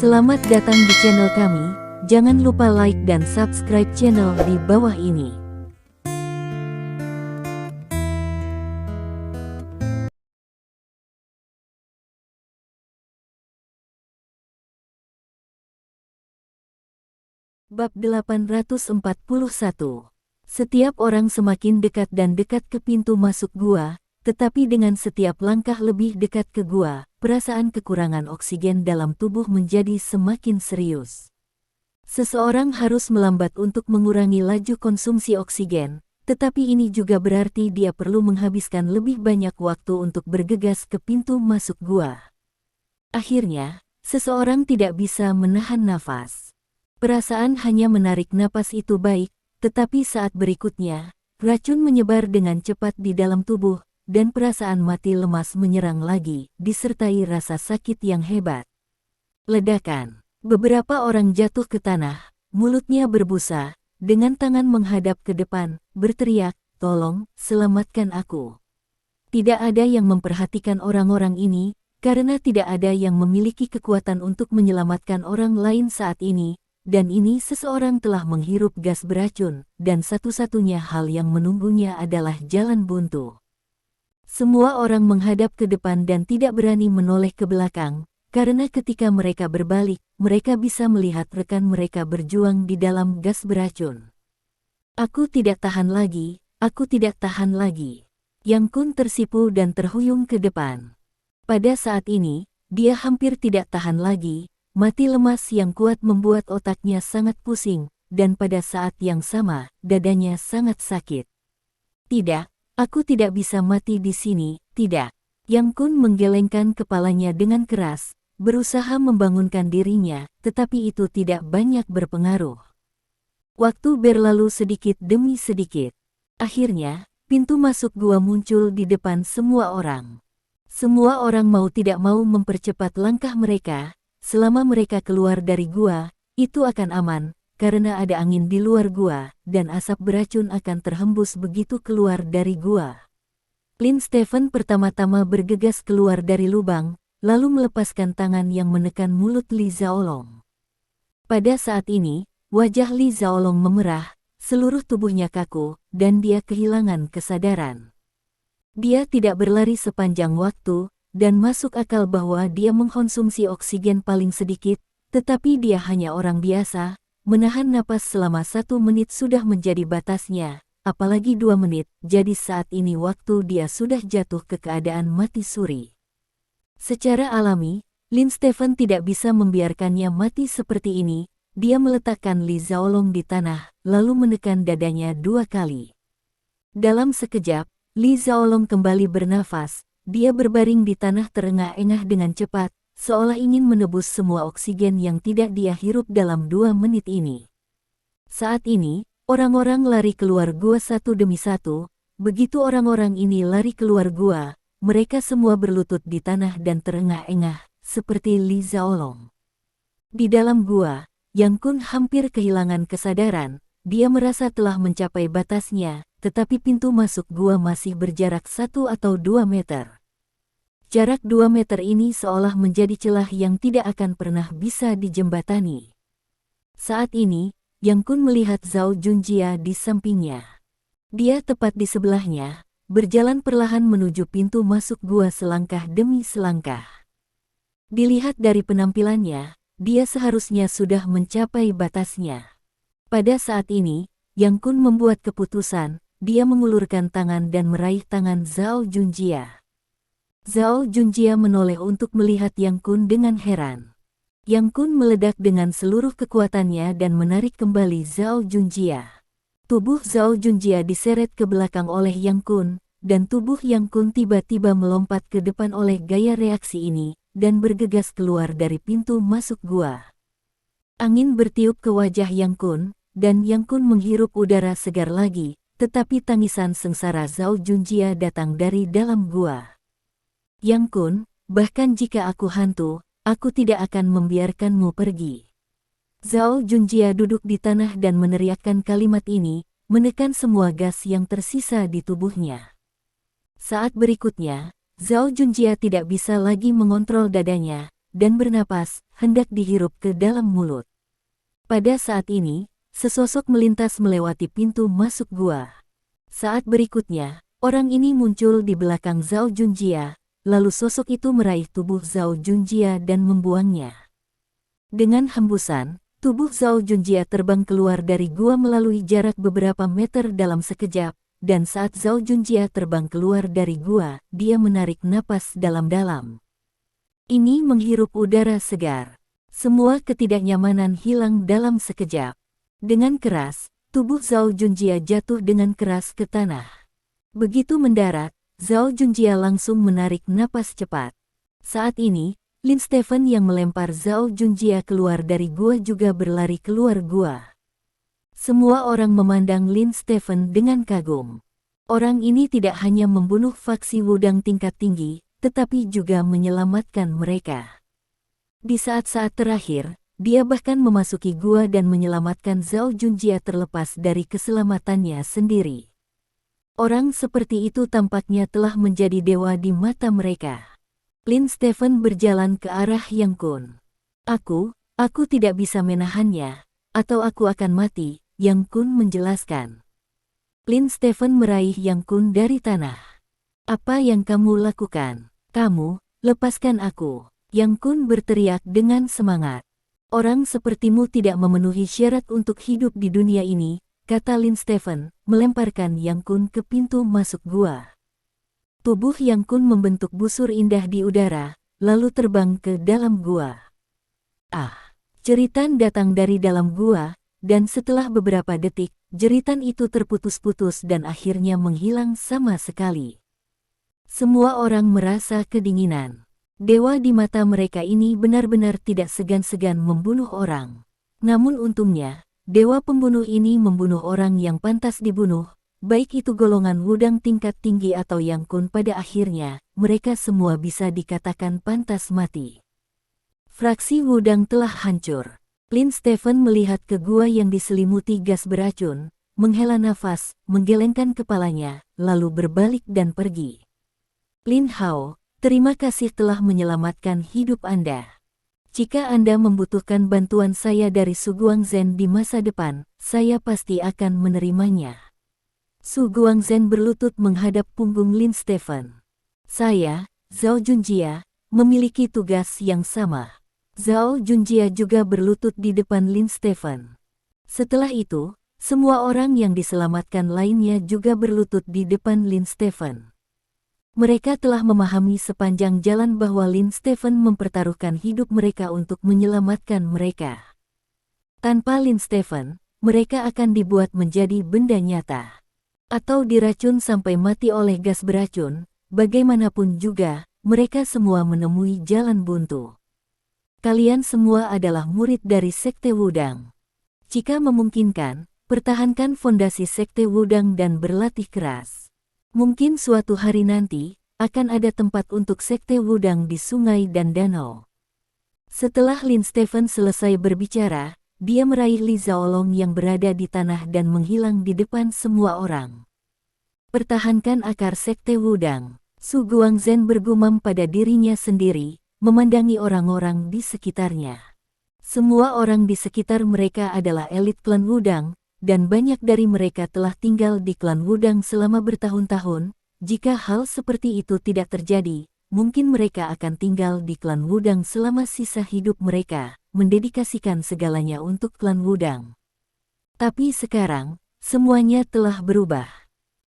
Selamat datang di channel kami, jangan lupa like dan subscribe channel di bawah ini. Bab 841. Setiap orang semakin dekat dan dekat ke pintu masuk gua, tetapi dengan setiap langkah lebih dekat ke gua, perasaan kekurangan oksigen dalam tubuh menjadi semakin serius. Seseorang harus melambat untuk mengurangi laju konsumsi oksigen, tetapi ini juga berarti dia perlu menghabiskan lebih banyak waktu untuk bergegas ke pintu masuk gua. Akhirnya, seseorang tidak bisa menahan nafas. Perasaan hanya menarik napas itu baik, tetapi saat berikutnya, racun menyebar dengan cepat di dalam tubuh, dan perasaan mati lemas menyerang lagi, disertai rasa sakit yang hebat. Ledakan. Beberapa orang jatuh ke tanah, mulutnya berbusa, dengan tangan menghadap ke depan, berteriak, "Tolong, selamatkan aku." Tidak ada yang memperhatikan orang-orang ini, karena tidak ada yang memiliki kekuatan untuk menyelamatkan orang lain saat ini, dan ini seseorang telah menghirup gas beracun, dan satu-satunya hal yang menunggunya adalah jalan buntu. Semua orang menghadap ke depan dan tidak berani menoleh ke belakang, karena ketika mereka berbalik, mereka bisa melihat rekan mereka berjuang di dalam gas beracun. "Aku tidak tahan lagi, aku tidak tahan lagi." Yang Kun tersipu dan terhuyung ke depan. Pada saat ini, dia hampir tidak tahan lagi, mati lemas yang kuat membuat otaknya sangat pusing, dan pada saat yang sama, dadanya sangat sakit. "Tidak, aku tidak bisa mati di sini, tidak." Yang Kun menggelengkan kepalanya dengan keras, berusaha membangunkan dirinya, tetapi itu tidak banyak berpengaruh. Waktu berlalu sedikit demi sedikit. Akhirnya, pintu masuk gua muncul di depan semua orang. Semua orang mau tidak mau mempercepat langkah mereka. Selama mereka keluar dari gua, itu akan aman, karena ada angin di luar gua, dan asap beracun akan terhembus begitu keluar dari gua. Lin Stephen pertama-tama bergegas keluar dari lubang, lalu melepaskan tangan yang menekan mulut Li Zaolong. Pada saat ini, wajah Li Zaolong memerah, seluruh tubuhnya kaku, dan dia kehilangan kesadaran. Dia tidak berlari sepanjang waktu, dan masuk akal bahwa dia mengkonsumsi oksigen paling sedikit, tetapi dia hanya orang biasa. Menahan napas selama 1 menit sudah menjadi batasnya, apalagi 2 menit, jadi saat ini waktu dia sudah jatuh ke keadaan mati suri. Secara alami, Lin Stephen tidak bisa membiarkannya mati seperti ini. Dia meletakkan Li Zaolong di tanah, lalu menekan dadanya 2 kali. Dalam sekejap, Li Zaolong kembali bernafas. Dia berbaring di tanah terengah-engah dengan cepat, seolah ingin menebus semua oksigen yang tidak dia hirup dalam 2 menit ini. Saat ini, orang-orang lari keluar gua satu demi satu. Begitu orang-orang ini lari keluar gua, mereka semua berlutut di tanah dan terengah-engah, seperti Li Zaolong. Di dalam gua, Yang Kun hampir kehilangan kesadaran. Dia merasa telah mencapai batasnya, tetapi pintu masuk gua masih berjarak 1 atau 2 meter. Jarak 2 meter ini seolah menjadi celah yang tidak akan pernah bisa dijembatani. Saat ini, Yang Kun melihat Zhao Junjia di sampingnya. Dia tepat di sebelahnya, berjalan perlahan menuju pintu masuk gua selangkah demi selangkah. Dilihat dari penampilannya, dia seharusnya sudah mencapai batasnya. Pada saat ini, Yang Kun membuat keputusan, dia mengulurkan tangan dan meraih tangan Zhao Junjia. Zhao Junjia menoleh untuk melihat Yang Kun dengan heran. Yang Kun meledak dengan seluruh kekuatannya dan menarik kembali Zhao Junjia. Tubuh Zhao Junjia diseret ke belakang oleh Yang Kun, dan tubuh Yang Kun tiba-tiba melompat ke depan oleh gaya reaksi ini, dan bergegas keluar dari pintu masuk gua. Angin bertiup ke wajah Yang Kun, dan Yang Kun menghirup udara segar lagi, tetapi tangisan sengsara Zhao Junjia datang dari dalam gua. "Yang Kun, bahkan jika aku hantu, aku tidak akan membiarkanmu pergi." Zhao Junjia duduk di tanah dan meneriakkan kalimat ini, menekan semua gas yang tersisa di tubuhnya. Saat berikutnya, Zhao Junjia tidak bisa lagi mengontrol dadanya, dan bernapas, hendak dihirup ke dalam mulut. Pada saat ini, sesosok melintas melewati pintu masuk gua. Saat berikutnya, orang ini muncul di belakang Zhao Junjia, lalu sosok itu meraih tubuh Zhao Junjia dan membuangnya. Dengan hembusan, tubuh Zhao Junjia terbang keluar dari gua melalui jarak beberapa meter dalam sekejap, dan saat Zhao Junjia terbang keluar dari gua, dia menarik napas dalam-dalam. Ini menghirup udara segar. Semua ketidaknyamanan hilang dalam sekejap. Dengan keras, tubuh Zhao Junjia jatuh dengan keras ke tanah. Begitu mendarat, Zhao Junjia langsung menarik napas cepat. Saat ini, Lin Stephen yang melempar Zhao Junjia keluar dari gua juga berlari keluar gua. Semua orang memandang Lin Stephen dengan kagum. Orang ini tidak hanya membunuh faksi Wudang tingkat tinggi, tetapi juga menyelamatkan mereka. Di saat-saat terakhir, dia bahkan memasuki gua dan menyelamatkan Zhao Junjia terlepas dari keselamatannya sendiri. Orang seperti itu tampaknya telah menjadi dewa di mata mereka. Lin Stephen berjalan ke arah Yang Kun. Aku tidak bisa menahannya, atau aku akan mati, Yang Kun menjelaskan. Lin Stephen meraih Yang Kun dari tanah. Apa yang kamu lakukan? Kamu, lepaskan aku. Yang Kun berteriak dengan semangat. Orang sepertimu tidak memenuhi syarat untuk hidup di dunia ini, kata Lin Stephen, melemparkan Yang Kun ke pintu masuk gua. Tubuh Yang Kun membentuk busur indah di udara, lalu terbang ke dalam gua. Jeritan datang dari dalam gua, dan setelah beberapa detik, jeritan itu terputus-putus dan akhirnya menghilang sama sekali. Semua orang merasa kedinginan. Dewa di mata mereka ini benar-benar tidak segan-segan membunuh orang. Namun untungnya, dewa pembunuh ini membunuh orang yang pantas dibunuh, baik itu golongan Wudang tingkat tinggi atau Yang Kun. Pada akhirnya, mereka semua bisa dikatakan pantas mati. Fraksi Wudang telah hancur. Lin Stephen melihat ke gua yang diselimuti gas beracun, menghela nafas, menggelengkan kepalanya, lalu berbalik dan pergi. Lin Hao, terima kasih telah menyelamatkan hidup Anda. Jika Anda membutuhkan bantuan saya dari Su Guangzhen di masa depan, saya pasti akan menerimanya. Su Guangzhen berlutut menghadap punggung Lin Stephen. Saya, Zhao Junjia, memiliki tugas yang sama. Zhao Junjia juga berlutut di depan Lin Stephen. Setelah itu, semua orang yang diselamatkan lainnya juga berlutut di depan Lin Stephen. Mereka telah memahami sepanjang jalan bahwa Lin Stephen mempertaruhkan hidup mereka untuk menyelamatkan mereka. Tanpa Lin Stephen, mereka akan dibuat menjadi benda nyata. Atau diracun sampai mati oleh gas beracun, bagaimanapun juga, mereka semua menemui jalan buntu. Kalian semua adalah murid dari Sekte Wudang. Jika memungkinkan, pertahankan fondasi Sekte Wudang dan berlatih keras. Mungkin suatu hari nanti, akan ada tempat untuk Sekte Wudang di sungai dan danau. Setelah Lin Stephen selesai berbicara, dia meraih Li Zhaolong yang berada di tanah dan menghilang di depan semua orang. Pertahankan akar Sekte Wudang. Su Guangzhen bergumam pada dirinya sendiri, memandangi orang-orang di sekitarnya. Semua orang di sekitar mereka adalah elit klan Wudang, dan banyak dari mereka telah tinggal di klan Wudang selama bertahun-tahun. Jika hal seperti itu tidak terjadi, mungkin mereka akan tinggal di klan Wudang selama sisa hidup mereka, mendedikasikan segalanya untuk klan Wudang. Tapi sekarang, semuanya telah berubah.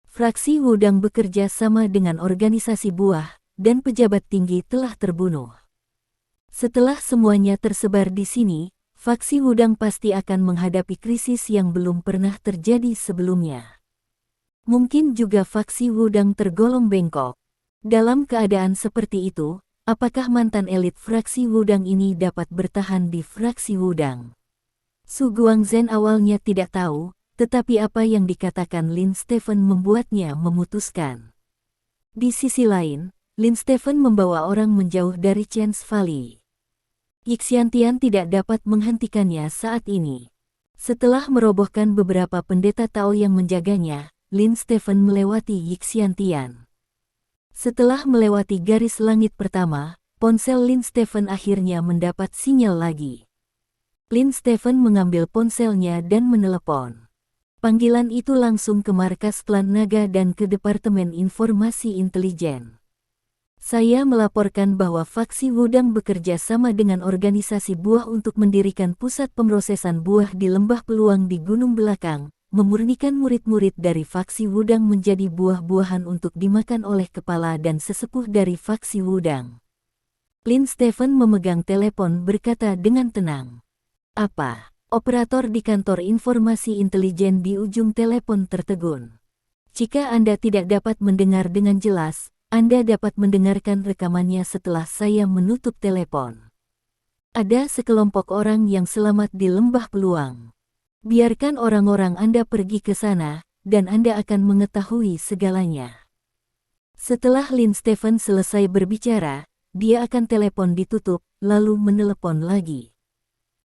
Fraksi Wudang bekerja sama dengan organisasi buah, dan pejabat tinggi telah terbunuh. Setelah semuanya tersebar di sini, faksi Wudang pasti akan menghadapi krisis yang belum pernah terjadi sebelumnya. Mungkin juga faksi Wudang tergolong bengkok. Dalam keadaan seperti itu, apakah mantan elit fraksi Wudang ini dapat bertahan di fraksi Wudang? Su Guangzhen awalnya tidak tahu, tetapi apa yang dikatakan Lin Stephen membuatnya memutuskan. Di sisi lain, Lin Stephen membawa orang menjauh dari Chance Valley. Yixiantian tidak dapat menghentikannya saat ini. Setelah merobohkan beberapa pendeta Tao yang menjaganya, Lin Stephen melewati Yixiantian. Setelah melewati garis langit pertama, ponsel Lin Stephen akhirnya mendapat sinyal lagi. Lin Stephen mengambil ponselnya dan menelepon. Panggilan itu langsung ke markas klan naga dan ke Departemen Informasi Intelijen. Saya melaporkan bahwa faksi Wudang bekerja sama dengan organisasi buah untuk mendirikan pusat pemrosesan buah di Lembah Peluang di Gunung Belakang, memurnikan murid-murid dari faksi Wudang menjadi buah-buahan untuk dimakan oleh kepala dan sesepuh dari faksi Wudang. Lin Stephen memegang telepon berkata dengan tenang. Apa? Operator di kantor informasi intelijen di ujung telepon tertegun. Jika Anda tidak dapat mendengar dengan jelas, Anda dapat mendengarkan rekamannya setelah saya menutup telepon. Ada sekelompok orang yang selamat di Lembah Peluang. Biarkan orang-orang Anda pergi ke sana, dan Anda akan mengetahui segalanya. Setelah Lin Stephen selesai berbicara, dia akan telepon ditutup, lalu menelepon lagi.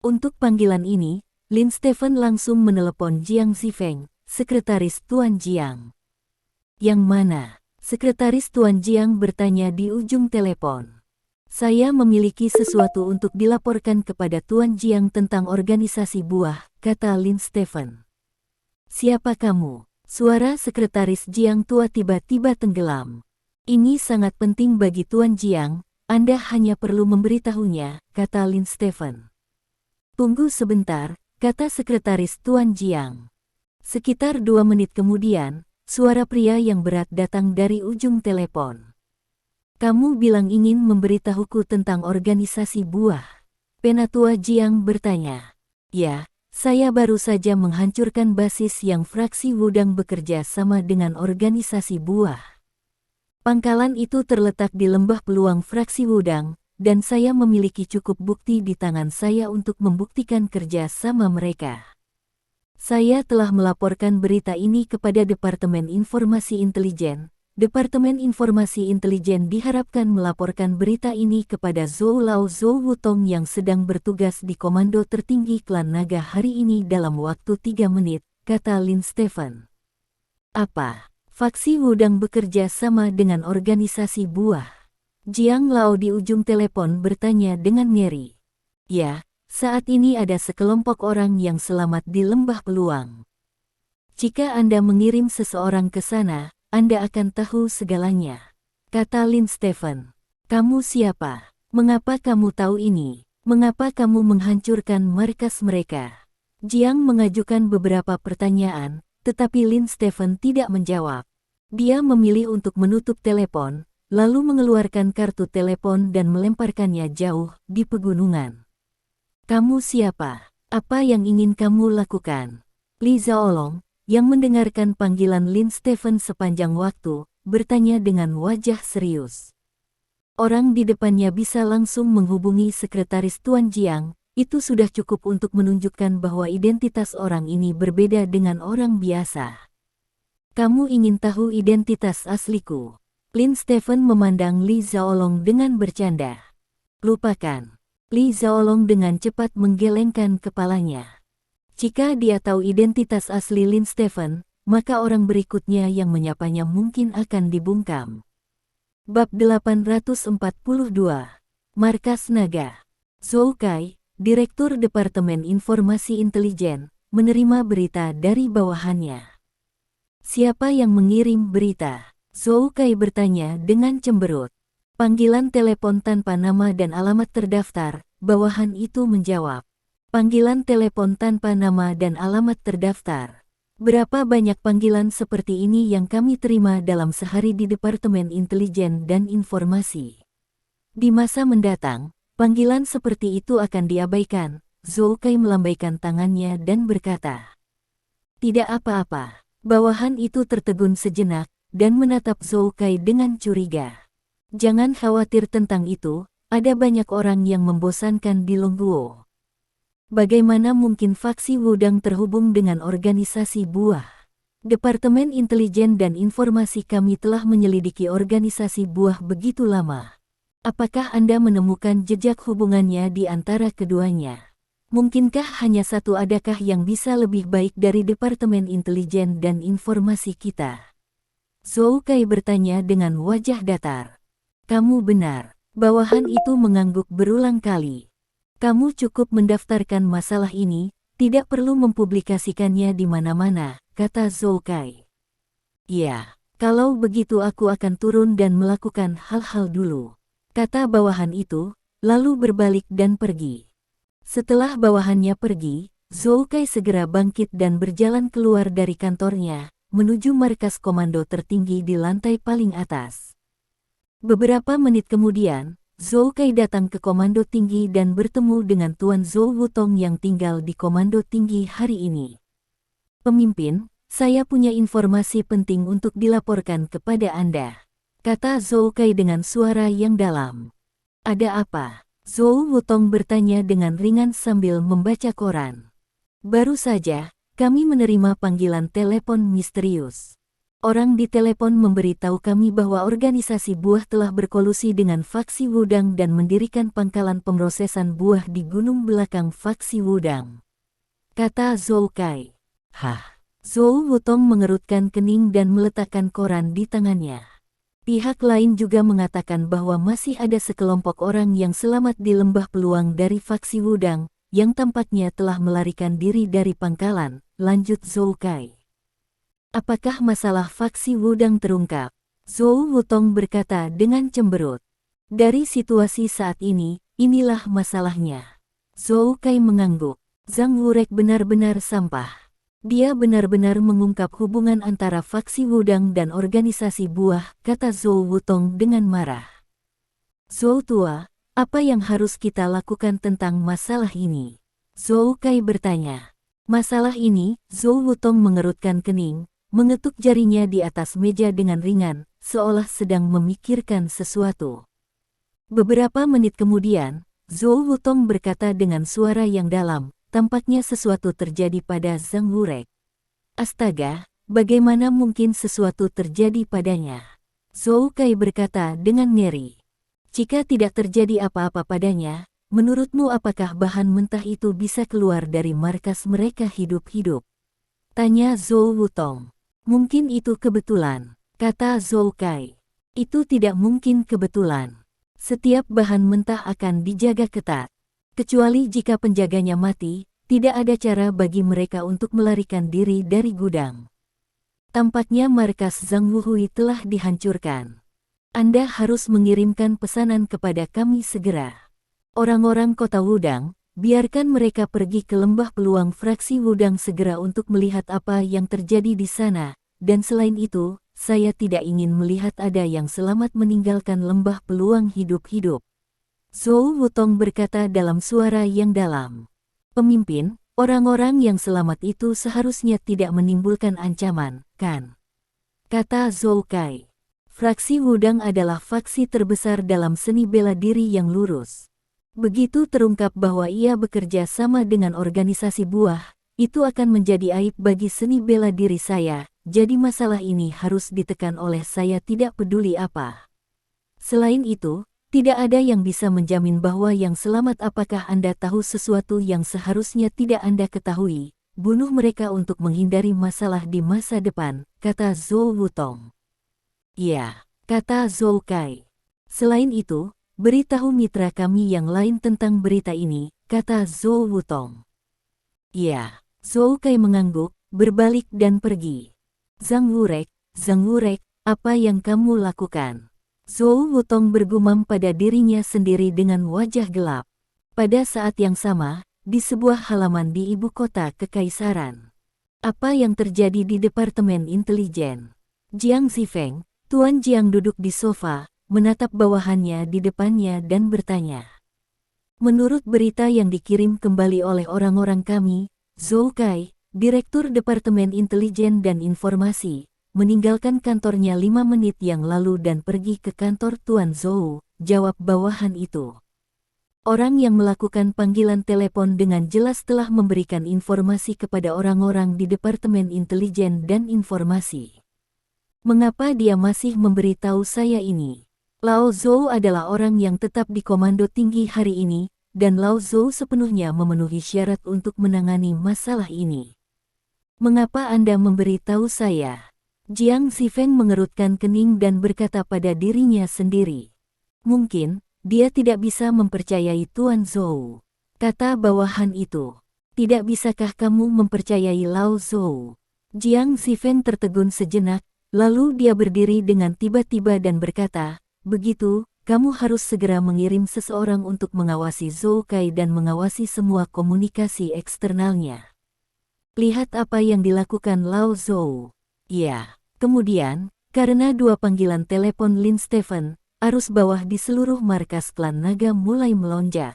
Untuk panggilan ini, Lin Stephen langsung menelepon Jiang Zifeng, sekretaris Tuan Jiang. Yang mana? Sekretaris Tuan Jiang bertanya di ujung telepon. Saya memiliki sesuatu untuk dilaporkan kepada Tuan Jiang tentang organisasi buah, kata Lin Stephen. Siapa kamu? Suara sekretaris Jiang tua tiba-tiba tenggelam. Ini sangat penting bagi Tuan Jiang, Anda hanya perlu memberitahunya, kata Lin Stephen. Tunggu sebentar, kata sekretaris Tuan Jiang. Sekitar 2 menit kemudian, suara pria yang berat datang dari ujung telepon. Kamu bilang ingin memberitahuku tentang organisasi buah. Penatua Jiang bertanya. Ya, saya baru saja menghancurkan basis yang fraksi Wudang bekerja sama dengan organisasi buah. Pangkalan itu terletak di Lembah Peluang fraksi Wudang, dan saya memiliki cukup bukti di tangan saya untuk membuktikan kerja sama mereka. Saya telah melaporkan berita ini kepada Departemen Informasi Intelijen. Departemen Informasi Intelijen diharapkan melaporkan berita ini kepada Zhou Lao Zhou Wutong yang sedang bertugas di Komando Tertinggi Klan Naga hari ini dalam waktu 3 menit, kata Lin Stephen. Apa? Faksi Wudang bekerja sama dengan organisasi buah? Jiang Lao di ujung telepon bertanya dengan ngeri. Ya. Saat ini ada sekelompok orang yang selamat di Lembah Peluang. Jika Anda mengirim seseorang ke sana, Anda akan tahu segalanya, kata Lin Stephen. Kamu siapa? Mengapa kamu tahu ini? Mengapa kamu menghancurkan markas mereka? Jiang mengajukan beberapa pertanyaan, tetapi Lin Stephen tidak menjawab. Dia memilih untuk menutup telepon, lalu mengeluarkan kartu telepon dan melemparkannya jauh di pegunungan. Kamu siapa? Apa yang ingin kamu lakukan? Li Zhaolong, yang mendengarkan panggilan Lin Stephen sepanjang waktu, bertanya dengan wajah serius. Orang di depannya bisa langsung menghubungi sekretaris Tuan Jiang, itu sudah cukup untuk menunjukkan bahwa identitas orang ini berbeda dengan orang biasa. Kamu ingin tahu identitas asliku? Lin Stephen memandang Li Zhaolong dengan bercanda. Lupakan. Li Zhaolong dengan cepat menggelengkan kepalanya. Jika dia tahu identitas asli Lin Stephen, maka orang berikutnya yang menyapanya mungkin akan dibungkam. Bab 842. Markas Naga. Zhou Kai, Direktur Departemen Informasi Intelijen, menerima berita dari bawahannya. Siapa yang mengirim berita? Zhou Kai bertanya dengan cemberut. Panggilan telepon tanpa nama dan alamat terdaftar, bawahan itu menjawab. Panggilan telepon tanpa nama dan alamat terdaftar. Berapa banyak panggilan seperti ini yang kami terima dalam sehari di Departemen Intelijen dan Informasi? Di masa mendatang, panggilan seperti itu akan diabaikan. Zhou Kai melambaikan tangannya dan berkata. Tidak apa-apa. Bawahan itu tertegun sejenak, dan menatap Zhou Kai dengan curiga. Jangan khawatir tentang itu, ada banyak orang yang membosankan di Longguo. Bagaimana mungkin faksi Wudang terhubung dengan organisasi buah? Departemen Intelijen dan Informasi kami telah menyelidiki organisasi buah begitu lama. Apakah Anda menemukan jejak hubungannya di antara keduanya? Mungkinkah hanya satu adakah yang bisa lebih baik dari Departemen Intelijen dan Informasi kita? Zhou Kai bertanya dengan wajah datar. Kamu benar. Bawahan itu mengangguk berulang kali. Kamu cukup mendaftarkan masalah ini, tidak perlu mempublikasikannya di mana-mana, kata Zhou Kai. Ya, kalau begitu aku akan turun dan melakukan hal-hal dulu, kata bawahan itu, lalu berbalik dan pergi. Setelah bawahannya pergi, Zhou Kai segera bangkit dan berjalan keluar dari kantornya, menuju markas komando tertinggi di lantai paling atas. Beberapa menit kemudian, Zhou Kai datang ke komando tinggi dan bertemu dengan Tuan Zhou Wutong yang tinggal di komando tinggi hari ini. Pemimpin, saya punya informasi penting untuk dilaporkan kepada Anda, kata Zhou Kai dengan suara yang dalam. Ada apa? Zhou Wutong bertanya dengan ringan sambil membaca koran. Baru saja, kami menerima panggilan telepon misterius. Orang di telepon memberitahu kami bahwa organisasi buah telah berkolusi dengan faksi Wudang dan mendirikan pangkalan pemrosesan buah di gunung belakang faksi Wudang, kata Zhou Kai. Hah? Zhou Wutong mengerutkan kening dan meletakkan koran di tangannya. Pihak lain juga mengatakan bahwa masih ada sekelompok orang yang selamat di lembah peluang dari faksi Wudang, yang tampaknya telah melarikan diri dari pangkalan, lanjut Zhou Kai. Apakah masalah faksi Wudang terungkap? Zhou Wutong berkata dengan cemberut. Dari situasi saat ini, inilah masalahnya. Zhou Kai mengangguk. Zhang Wurek benar-benar sampah. Dia benar-benar mengungkap hubungan antara faksi Wudang dan organisasi buah, kata Zhou Wutong dengan marah. Zhou tua, apa yang harus kita lakukan tentang masalah ini? Zhou Kai bertanya. Masalah ini, Zhou Wutong mengerutkan kening, mengetuk jarinya di atas meja dengan ringan, seolah sedang memikirkan sesuatu. Beberapa menit kemudian, Zhou Wutong berkata dengan suara yang dalam, tampaknya sesuatu terjadi pada Zhang Wurek. Astaga, bagaimana mungkin sesuatu terjadi padanya? Zhou Kai berkata dengan ngeri. Jika tidak terjadi apa-apa padanya, menurutmu apakah bahan mentah itu bisa keluar dari markas mereka hidup-hidup? Tanya Zhou Wutong. Mungkin itu kebetulan, kata Zhou Kai. Itu tidak mungkin kebetulan. Setiap bahan mentah akan dijaga ketat. Kecuali jika penjaganya mati, tidak ada cara bagi mereka untuk melarikan diri dari gudang. Tampaknya markas Zhang Wuhui telah dihancurkan. Anda harus mengirimkan pesanan kepada kami segera. Orang-orang kota Wudang, biarkan mereka pergi ke lembah peluang fraksi Wudang segera untuk melihat apa yang terjadi di sana, dan selain itu, saya tidak ingin melihat ada yang selamat meninggalkan lembah peluang hidup-hidup. Zhou Wutong berkata dalam suara yang dalam. Pemimpin, orang-orang yang selamat itu seharusnya tidak menimbulkan ancaman, kan? Kata Zhou Kai. Fraksi Wudang adalah faksi terbesar dalam seni bela diri yang lurus. Begitu terungkap bahwa ia bekerja sama dengan organisasi buah, itu akan menjadi aib bagi seni bela diri saya, jadi masalah ini harus ditekan oleh saya tidak peduli apa. Selain itu, tidak ada yang bisa menjamin bahwa yang selamat. Apakah Anda tahu sesuatu yang seharusnya tidak Anda ketahui? Bunuh mereka untuk menghindari masalah di masa depan, kata Zhou Wutong. Ya, kata Zhou Kai. Selain itu, beritahu mitra kami yang lain tentang berita ini, kata Zhou Wutong. Ya, Zhou Kai mengangguk, berbalik dan pergi. Zhang Wurek, apa yang kamu lakukan? Zhou Wutong bergumam pada dirinya sendiri dengan wajah gelap. Pada saat yang sama, di sebuah halaman di ibu kota kekaisaran. Apa yang terjadi di Departemen Intelijen? Jiang Zifeng, Tuan Jiang duduk di sofa, menatap bawahannya di depannya dan bertanya. Menurut berita yang dikirim kembali oleh orang-orang kami, Zhou Kai, Direktur Departemen Intelijen dan Informasi, meninggalkan kantornya 5 menit yang lalu dan pergi ke kantor Tuan Zhou, jawab bawahan itu. Orang yang melakukan panggilan telepon dengan jelas telah memberikan informasi kepada orang-orang di Departemen Intelijen dan Informasi. Mengapa dia masih memberitahu saya ini? Lao Zhou adalah orang yang tetap di komando tinggi hari ini, dan Lao Zhou sepenuhnya memenuhi syarat untuk menangani masalah ini. Mengapa Anda memberitahu saya? Jiang Zifeng mengerutkan kening dan berkata pada dirinya sendiri. Mungkin, dia tidak bisa mempercayai Tuan Zhou. Kata bawahan itu. Tidak bisakah kamu mempercayai Lao Zhou? Jiang Zifen tertegun sejenak, lalu dia berdiri dengan tiba-tiba dan berkata, begitu, kamu harus segera mengirim seseorang untuk mengawasi Zhou Kai dan mengawasi semua komunikasi eksternalnya. Lihat apa yang dilakukan Lao Zhou. Ya, kemudian, karena dua panggilan telepon Lin Stephen, arus bawah di seluruh markas klan naga mulai melonjak.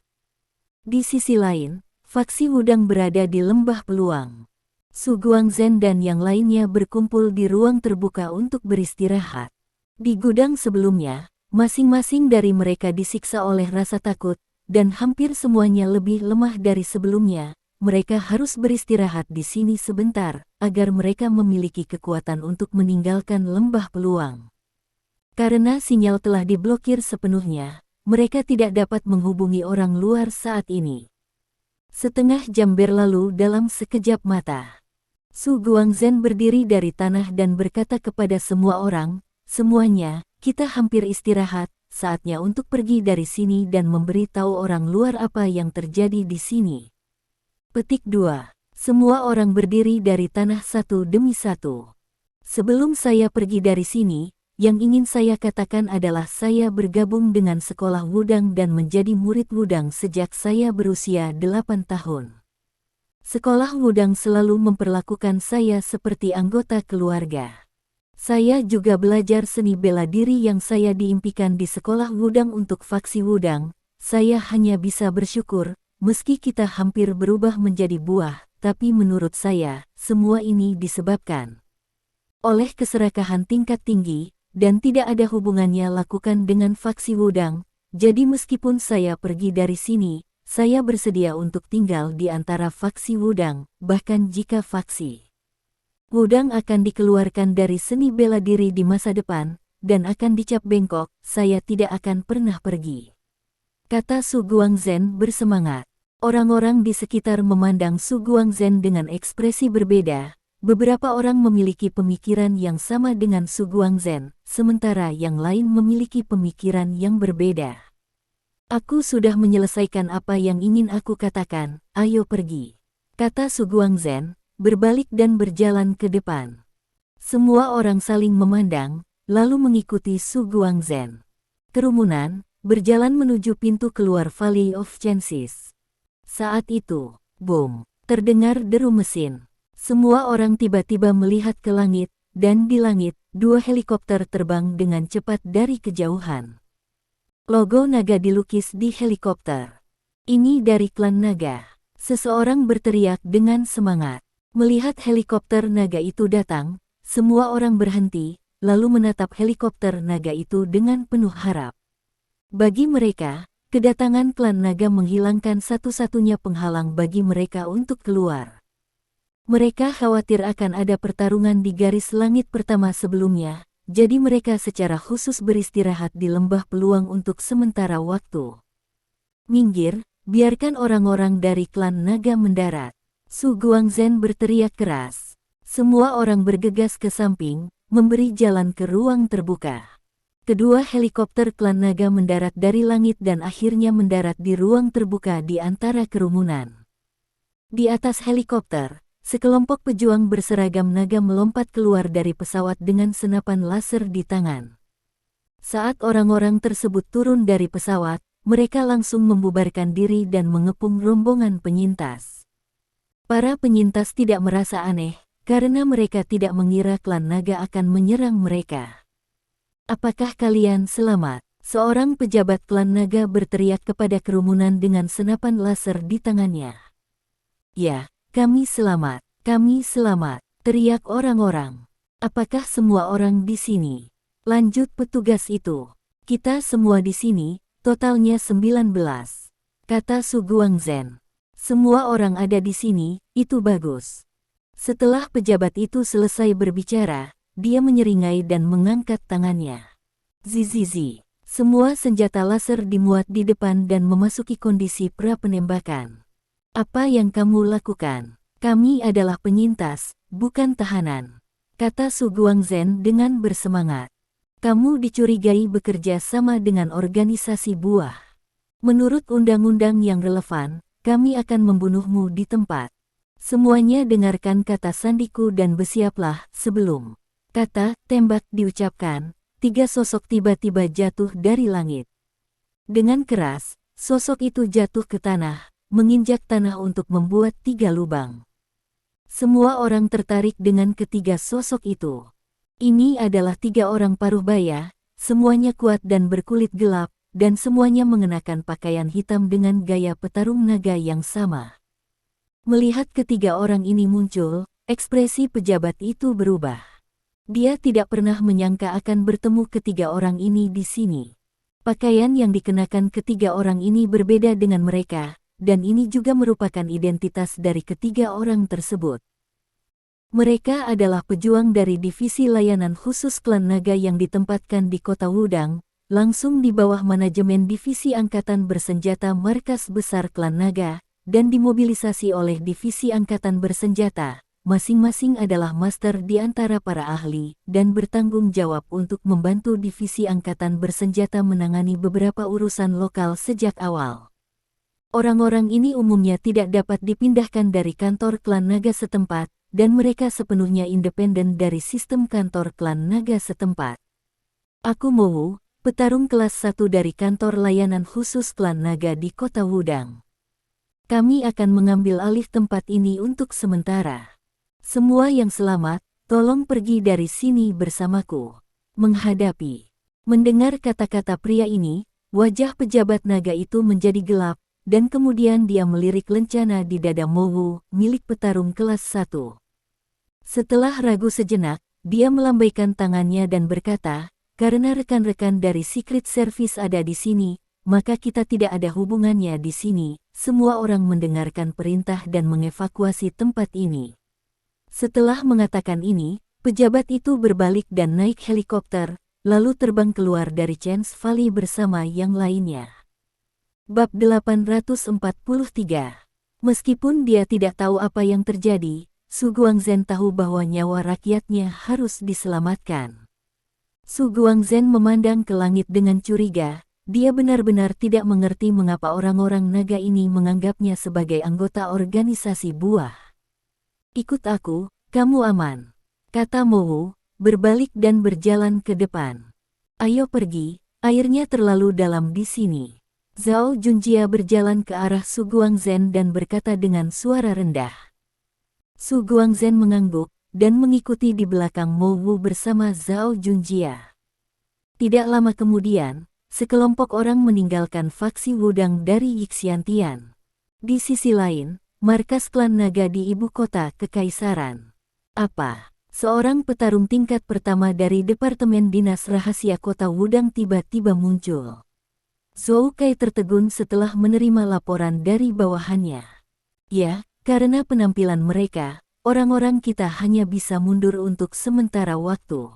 Di sisi lain, faksi Wudang berada di lembah peluang. Su Guangzhen dan yang lainnya berkumpul di ruang terbuka untuk beristirahat. Di gudang sebelumnya, masing-masing dari mereka disiksa oleh rasa takut, dan hampir semuanya lebih lemah dari sebelumnya. Mereka harus beristirahat di sini sebentar, agar mereka memiliki kekuatan untuk meninggalkan lembah peluang. Karena sinyal telah diblokir sepenuhnya, mereka tidak dapat menghubungi orang luar saat ini. Setengah jam berlalu dalam sekejap mata. Su Guangzhen berdiri dari tanah dan berkata kepada semua orang, semuanya, kita hampir istirahat, saatnya untuk pergi dari sini dan memberitahu orang luar apa yang terjadi di sini. Petik 2. Semua orang berdiri dari tanah satu demi satu. Sebelum saya pergi dari sini, yang ingin saya katakan adalah saya bergabung dengan sekolah Wudang dan menjadi murid Wudang sejak saya berusia 8 tahun. Sekolah Wudang selalu memperlakukan saya seperti anggota keluarga. Saya juga belajar seni bela diri yang saya diimpikan di sekolah Wudang untuk faksi Wudang. Saya hanya bisa bersyukur, meski kita hampir berubah menjadi buah, tapi menurut saya, semua ini disebabkan oleh keserakahan tingkat tinggi, dan tidak ada hubungannya lakukan dengan faksi Wudang. Jadi meskipun saya pergi dari sini, saya bersedia untuk tinggal di antara faksi Wudang, bahkan jika faksi Wudang akan dikeluarkan dari seni bela diri di masa depan, dan akan dicap bengkok, saya tidak akan pernah pergi. Kata Su Guangzhen bersemangat. Orang-orang di sekitar memandang Su Guangzhen dengan ekspresi berbeda. Beberapa orang memiliki pemikiran yang sama dengan Su Guangzhen, sementara yang lain memiliki pemikiran yang berbeda. Aku sudah menyelesaikan apa yang ingin aku katakan, ayo pergi. Kata Su Guangzhen, berbalik dan berjalan ke depan. Semua orang saling memandang, lalu mengikuti Su Guangzhen. Kerumunan berjalan menuju pintu keluar Valley of Chances. Saat itu, boom, terdengar deru mesin. Semua orang tiba-tiba melihat ke langit, dan di langit, dua helikopter terbang dengan cepat dari kejauhan. Logo naga dilukis di helikopter. Ini dari klan naga. Seseorang berteriak dengan semangat. Melihat helikopter naga itu datang, semua orang berhenti, lalu menatap helikopter naga itu dengan penuh harap. Bagi mereka, kedatangan klan naga menghilangkan satu-satunya penghalang bagi mereka untuk keluar. Mereka khawatir akan ada pertarungan di garis langit pertama sebelumnya, jadi mereka secara khusus beristirahat di lembah peluang untuk sementara waktu. Minggir, biarkan orang-orang dari klan naga mendarat. Su Guangzhen berteriak keras. Semua orang bergegas ke samping, memberi jalan ke ruang terbuka. Kedua helikopter klan naga mendarat dari langit dan akhirnya mendarat di ruang terbuka di antara kerumunan. Di atas helikopter, sekelompok pejuang berseragam naga melompat keluar dari pesawat dengan senapan laser di tangan. Saat orang-orang tersebut turun dari pesawat, mereka langsung membubarkan diri dan mengepung rombongan penyintas. Para penyintas tidak merasa aneh, karena mereka tidak mengira klan naga akan menyerang mereka. "Apakah kalian selamat?" Seorang pejabat klan naga berteriak kepada kerumunan dengan senapan laser di tangannya. "Ya, kami selamat, teriak orang-orang. "Apakah semua orang di sini?" Lanjut petugas itu. "Kita semua di sini, totalnya 19. Kata Su Guangzhen. "Semua orang ada di sini, itu bagus." Setelah pejabat itu selesai berbicara, dia menyeringai dan mengangkat tangannya. Zizizi. Semua senjata laser dimuat di depan dan memasuki kondisi pra-penembakan. "Apa yang kamu lakukan? Kami adalah penyintas, bukan tahanan," kata Su Guangzhen dengan bersemangat. Kamu dicurigai bekerja sama dengan organisasi buah. Menurut undang-undang yang relevan, kami akan membunuhmu di tempat. Semuanya dengarkan kata sandiku dan bersiaplah. Sebelum kata tembak diucapkan, 3 sosok tiba-tiba jatuh dari langit. Dengan keras, sosok itu jatuh ke tanah, menginjak tanah untuk membuat 3 lubang. Semua orang tertarik dengan ketiga sosok itu. Ini adalah 3 orang paruh baya, semuanya kuat dan berkulit gelap, dan semuanya mengenakan pakaian hitam dengan gaya petarung naga yang sama. Melihat ketiga orang ini muncul, ekspresi pejabat itu berubah. Dia tidak pernah menyangka akan bertemu ketiga orang ini di sini. Pakaian yang dikenakan ketiga orang ini berbeda dengan mereka, dan ini juga merupakan identitas dari ketiga orang tersebut. Mereka adalah pejuang dari divisi layanan khusus klan naga yang ditempatkan di kota Wudang, langsung di bawah manajemen divisi angkatan bersenjata markas besar klan naga, dan dimobilisasi oleh divisi angkatan bersenjata. Masing-masing adalah master di antara para ahli, dan bertanggung jawab untuk membantu divisi angkatan bersenjata menangani beberapa urusan lokal sejak awal. Orang-orang ini umumnya tidak dapat dipindahkan dari kantor klan naga setempat, dan mereka sepenuhnya independen dari sistem kantor klan naga setempat. Aku Mowu, petarung kelas 1 dari kantor layanan khusus klan naga di kota Wudang. Kami akan mengambil alih tempat ini untuk sementara. Semua yang selamat, tolong pergi dari sini bersamaku. Menghadapi. Mendengar kata-kata pria ini, wajah pejabat naga itu menjadi gelap, dan kemudian dia melirik lencana di dada Mowu, milik petarung kelas 1. Setelah ragu sejenak, dia melambaikan tangannya dan berkata, karena rekan-rekan dari Secret Service ada di sini, maka kita tidak ada hubungannya di sini. Semua orang mendengarkan perintah dan mengevakuasi tempat ini. Setelah mengatakan ini, pejabat itu berbalik dan naik helikopter, lalu terbang keluar dari Chance Valley bersama yang lainnya. Bab 843. Meskipun dia tidak tahu apa yang terjadi, Su Guangzhen tahu bahwa nyawa rakyatnya harus diselamatkan. Su Guangzhen memandang ke langit dengan curiga, dia benar-benar tidak mengerti mengapa orang-orang naga ini menganggapnya sebagai anggota organisasi buah. Ikut aku, kamu aman, kata Mowu, berbalik dan berjalan ke depan. Ayo pergi, airnya terlalu dalam di sini. Zhao Junjia berjalan ke arah Su Guangzhen dan berkata dengan suara rendah. Su Guangzhen mengangguk, dan mengikuti di belakang Mowu bersama Zhao Junjia. Tidak lama kemudian, sekelompok orang meninggalkan faksi Wudang dari Yixiantian. Di sisi lain, markas klan naga di ibu kota Kekaisaran. Apa? Seorang petarung tingkat pertama dari Departemen Dinas Rahasia Kota Wudang tiba-tiba muncul. Zhou Kai tertegun setelah menerima laporan dari bawahannya. Ya, karena penampilan mereka, orang-orang kita hanya bisa mundur untuk sementara waktu.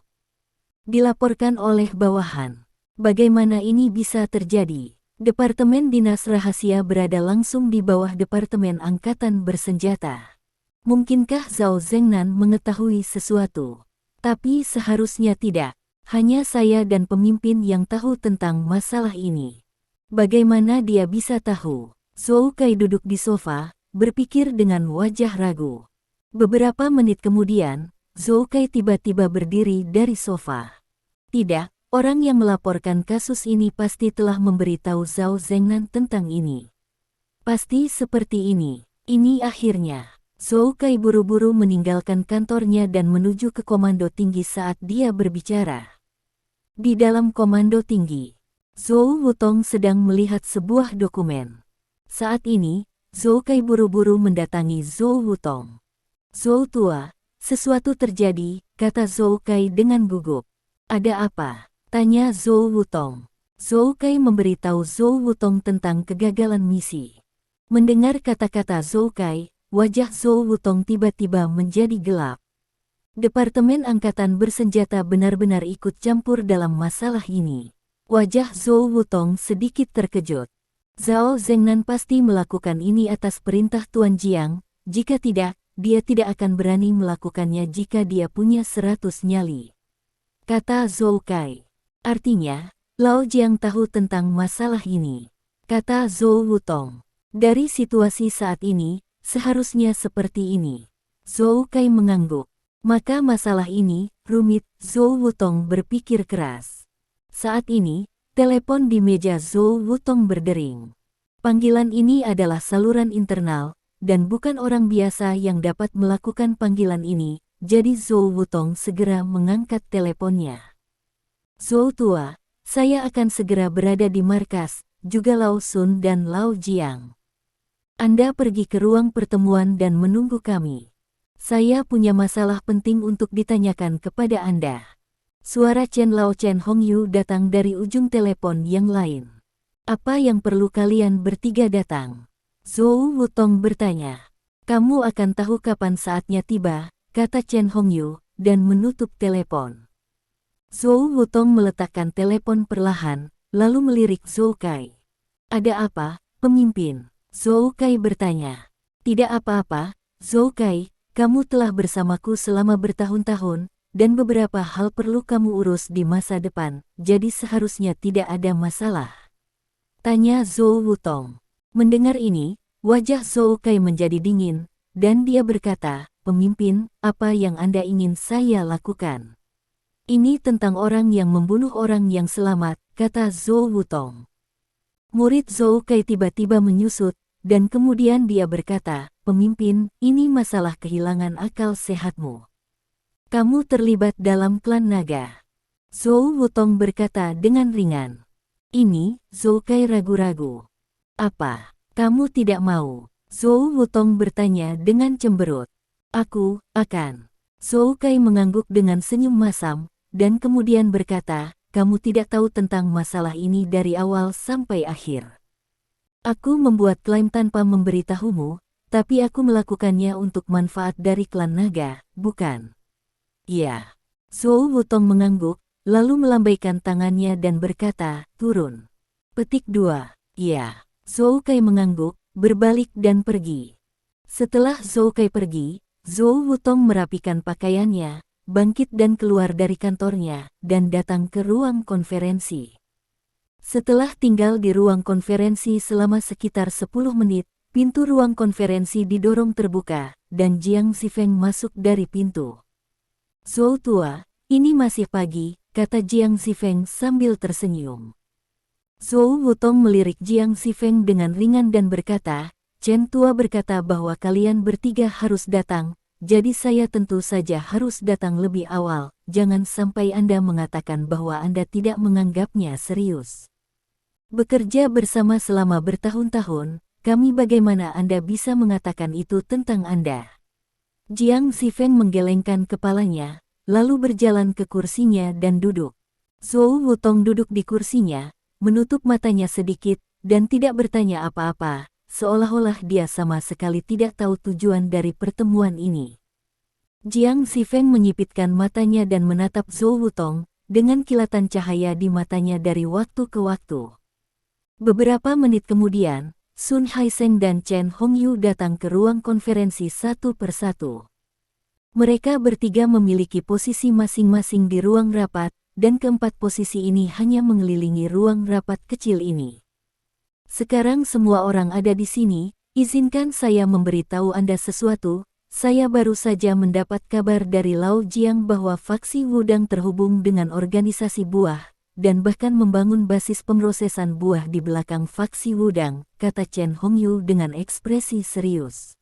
Dilaporkan oleh bawahan. Bagaimana ini bisa terjadi? Departemen Dinas Rahasia berada langsung di bawah Departemen Angkatan Bersenjata. Mungkinkah Zhao Zengnan mengetahui sesuatu? Tapi seharusnya tidak. Hanya saya dan pemimpin yang tahu tentang masalah ini. Bagaimana dia bisa tahu? Zhou Kai duduk di sofa, berpikir dengan wajah ragu. Beberapa menit kemudian, Zhou Kai tiba-tiba berdiri dari sofa. Tidak, orang yang melaporkan kasus ini pasti telah memberitahu Zhao Zengnan tentang ini. Pasti seperti ini. Ini akhirnya. Zhou Kai buru-buru meninggalkan kantornya dan menuju ke komando tinggi saat dia berbicara. Di dalam komando tinggi, Zhou Wutong sedang melihat sebuah dokumen. Saat ini, Zhou Kai buru-buru mendatangi Zhou Wutong. Zhou tua, sesuatu terjadi, kata Zhou Kai dengan gugup. Ada apa? Tanya Zhou Wutong. Zhou Kai memberitahu Zhou Wutong tentang kegagalan misi. Mendengar kata-kata Zhou Kai, wajah Zhou Wutong tiba-tiba menjadi gelap. Departemen Angkatan Bersenjata benar-benar ikut campur dalam masalah ini. Wajah Zhou Wutong sedikit terkejut. Zhao Zengnan pasti melakukan ini atas perintah Tuan Jiang, jika tidak, dia tidak akan berani melakukannya jika dia punya 100 nyali. Kata Zhou Kai. Artinya, Lao Jiang tahu tentang masalah ini, kata Zhou Wutong. Dari situasi saat ini, seharusnya seperti ini. Zhou Kai mengangguk. Maka masalah ini, rumit, Zhou Wutong berpikir keras. Saat ini, telepon di meja Zhou Wutong berdering. Panggilan ini adalah saluran internal, dan bukan orang biasa yang dapat melakukan panggilan ini, jadi Zhou Wutong segera mengangkat teleponnya. Zhou tua, saya akan segera berada di markas, juga Lao Sun dan Lao Jiang. Anda pergi ke ruang pertemuan dan menunggu kami. Saya punya masalah penting untuk ditanyakan kepada Anda. Suara Chen Lao Chen Hongyu datang dari ujung telepon yang lain. Apa yang perlu kalian bertiga datang? Zhou Wutong bertanya. Kamu akan tahu kapan saatnya tiba, kata Chen Hongyu, dan menutup telepon. Zhou Wutong meletakkan telepon perlahan, lalu melirik Zhou Kai. Ada apa, pemimpin? Zhou Kai bertanya. Tidak apa-apa, Zhou Kai, kamu telah bersamaku selama bertahun-tahun, dan beberapa hal perlu kamu urus di masa depan, jadi seharusnya tidak ada masalah. Tanya Zhou Wutong. Mendengar ini, wajah Zhou Kai menjadi dingin, dan dia berkata, pemimpin, apa yang Anda ingin saya lakukan? Ini tentang orang yang membunuh orang yang selamat, kata Zhou Wutong. Murid Zhou Kai tiba-tiba menyusut, dan kemudian dia berkata, pemimpin, ini masalah kehilangan akal sehatmu. Kamu terlibat dalam klan naga. Zhou Wutong berkata dengan ringan. Ini, Zhou Kai ragu-ragu. Apa? Kamu tidak mau? Zhou Wutong bertanya dengan cemberut. Aku akan. Zhou Kai mengangguk dengan senyum masam, dan kemudian berkata, kamu tidak tahu tentang masalah ini dari awal sampai akhir. Aku membuat klaim tanpa memberitahumu, tapi aku melakukannya untuk manfaat dari klan naga, bukan? Iya. Zhou Wutong mengangguk, lalu melambaikan tangannya dan berkata, turun. Petik 2. Iya. Zhou Kai mengangguk, berbalik dan pergi. Setelah Zhou Kai pergi, Zhou Wutong merapikan pakaiannya, bangkit dan keluar dari kantornya, dan datang ke ruang konferensi. Setelah tinggal di ruang konferensi selama sekitar 10 menit, pintu ruang konferensi didorong terbuka, dan Jiang Zifeng masuk dari pintu. Zhou tua, ini masih pagi, kata Jiang Zifeng sambil tersenyum. Zhou Wutong melirik Jiang Zifeng dengan ringan dan berkata, Chen tua berkata bahwa kalian bertiga harus datang, jadi saya tentu saja harus datang lebih awal, jangan sampai Anda mengatakan bahwa Anda tidak menganggapnya serius. Bekerja bersama selama bertahun-tahun, kami bagaimana Anda bisa mengatakan itu tentang Anda? Jiang Zifeng menggelengkan kepalanya, lalu berjalan ke kursinya dan duduk. Zhou Wutong duduk di kursinya, menutup matanya sedikit, dan tidak bertanya apa-apa, seolah-olah dia sama sekali tidak tahu tujuan dari pertemuan ini. Jiang Zifeng menyipitkan matanya dan menatap Zhou Wutong, dengan kilatan cahaya di matanya dari waktu ke waktu. Beberapa menit kemudian, Sun Haiseng dan Chen Hongyu datang ke ruang konferensi satu persatu. Mereka bertiga memiliki posisi masing-masing di ruang rapat, dan keempat posisi ini hanya mengelilingi ruang rapat kecil ini. Sekarang semua orang ada di sini, izinkan saya memberitahu Anda sesuatu. Saya baru saja mendapat kabar dari Lao Jiang bahwa faksi Wudang terhubung dengan organisasi buah, dan bahkan membangun basis pemrosesan buah di belakang faksi Wudang, kata Chen Hongyu dengan ekspresi serius.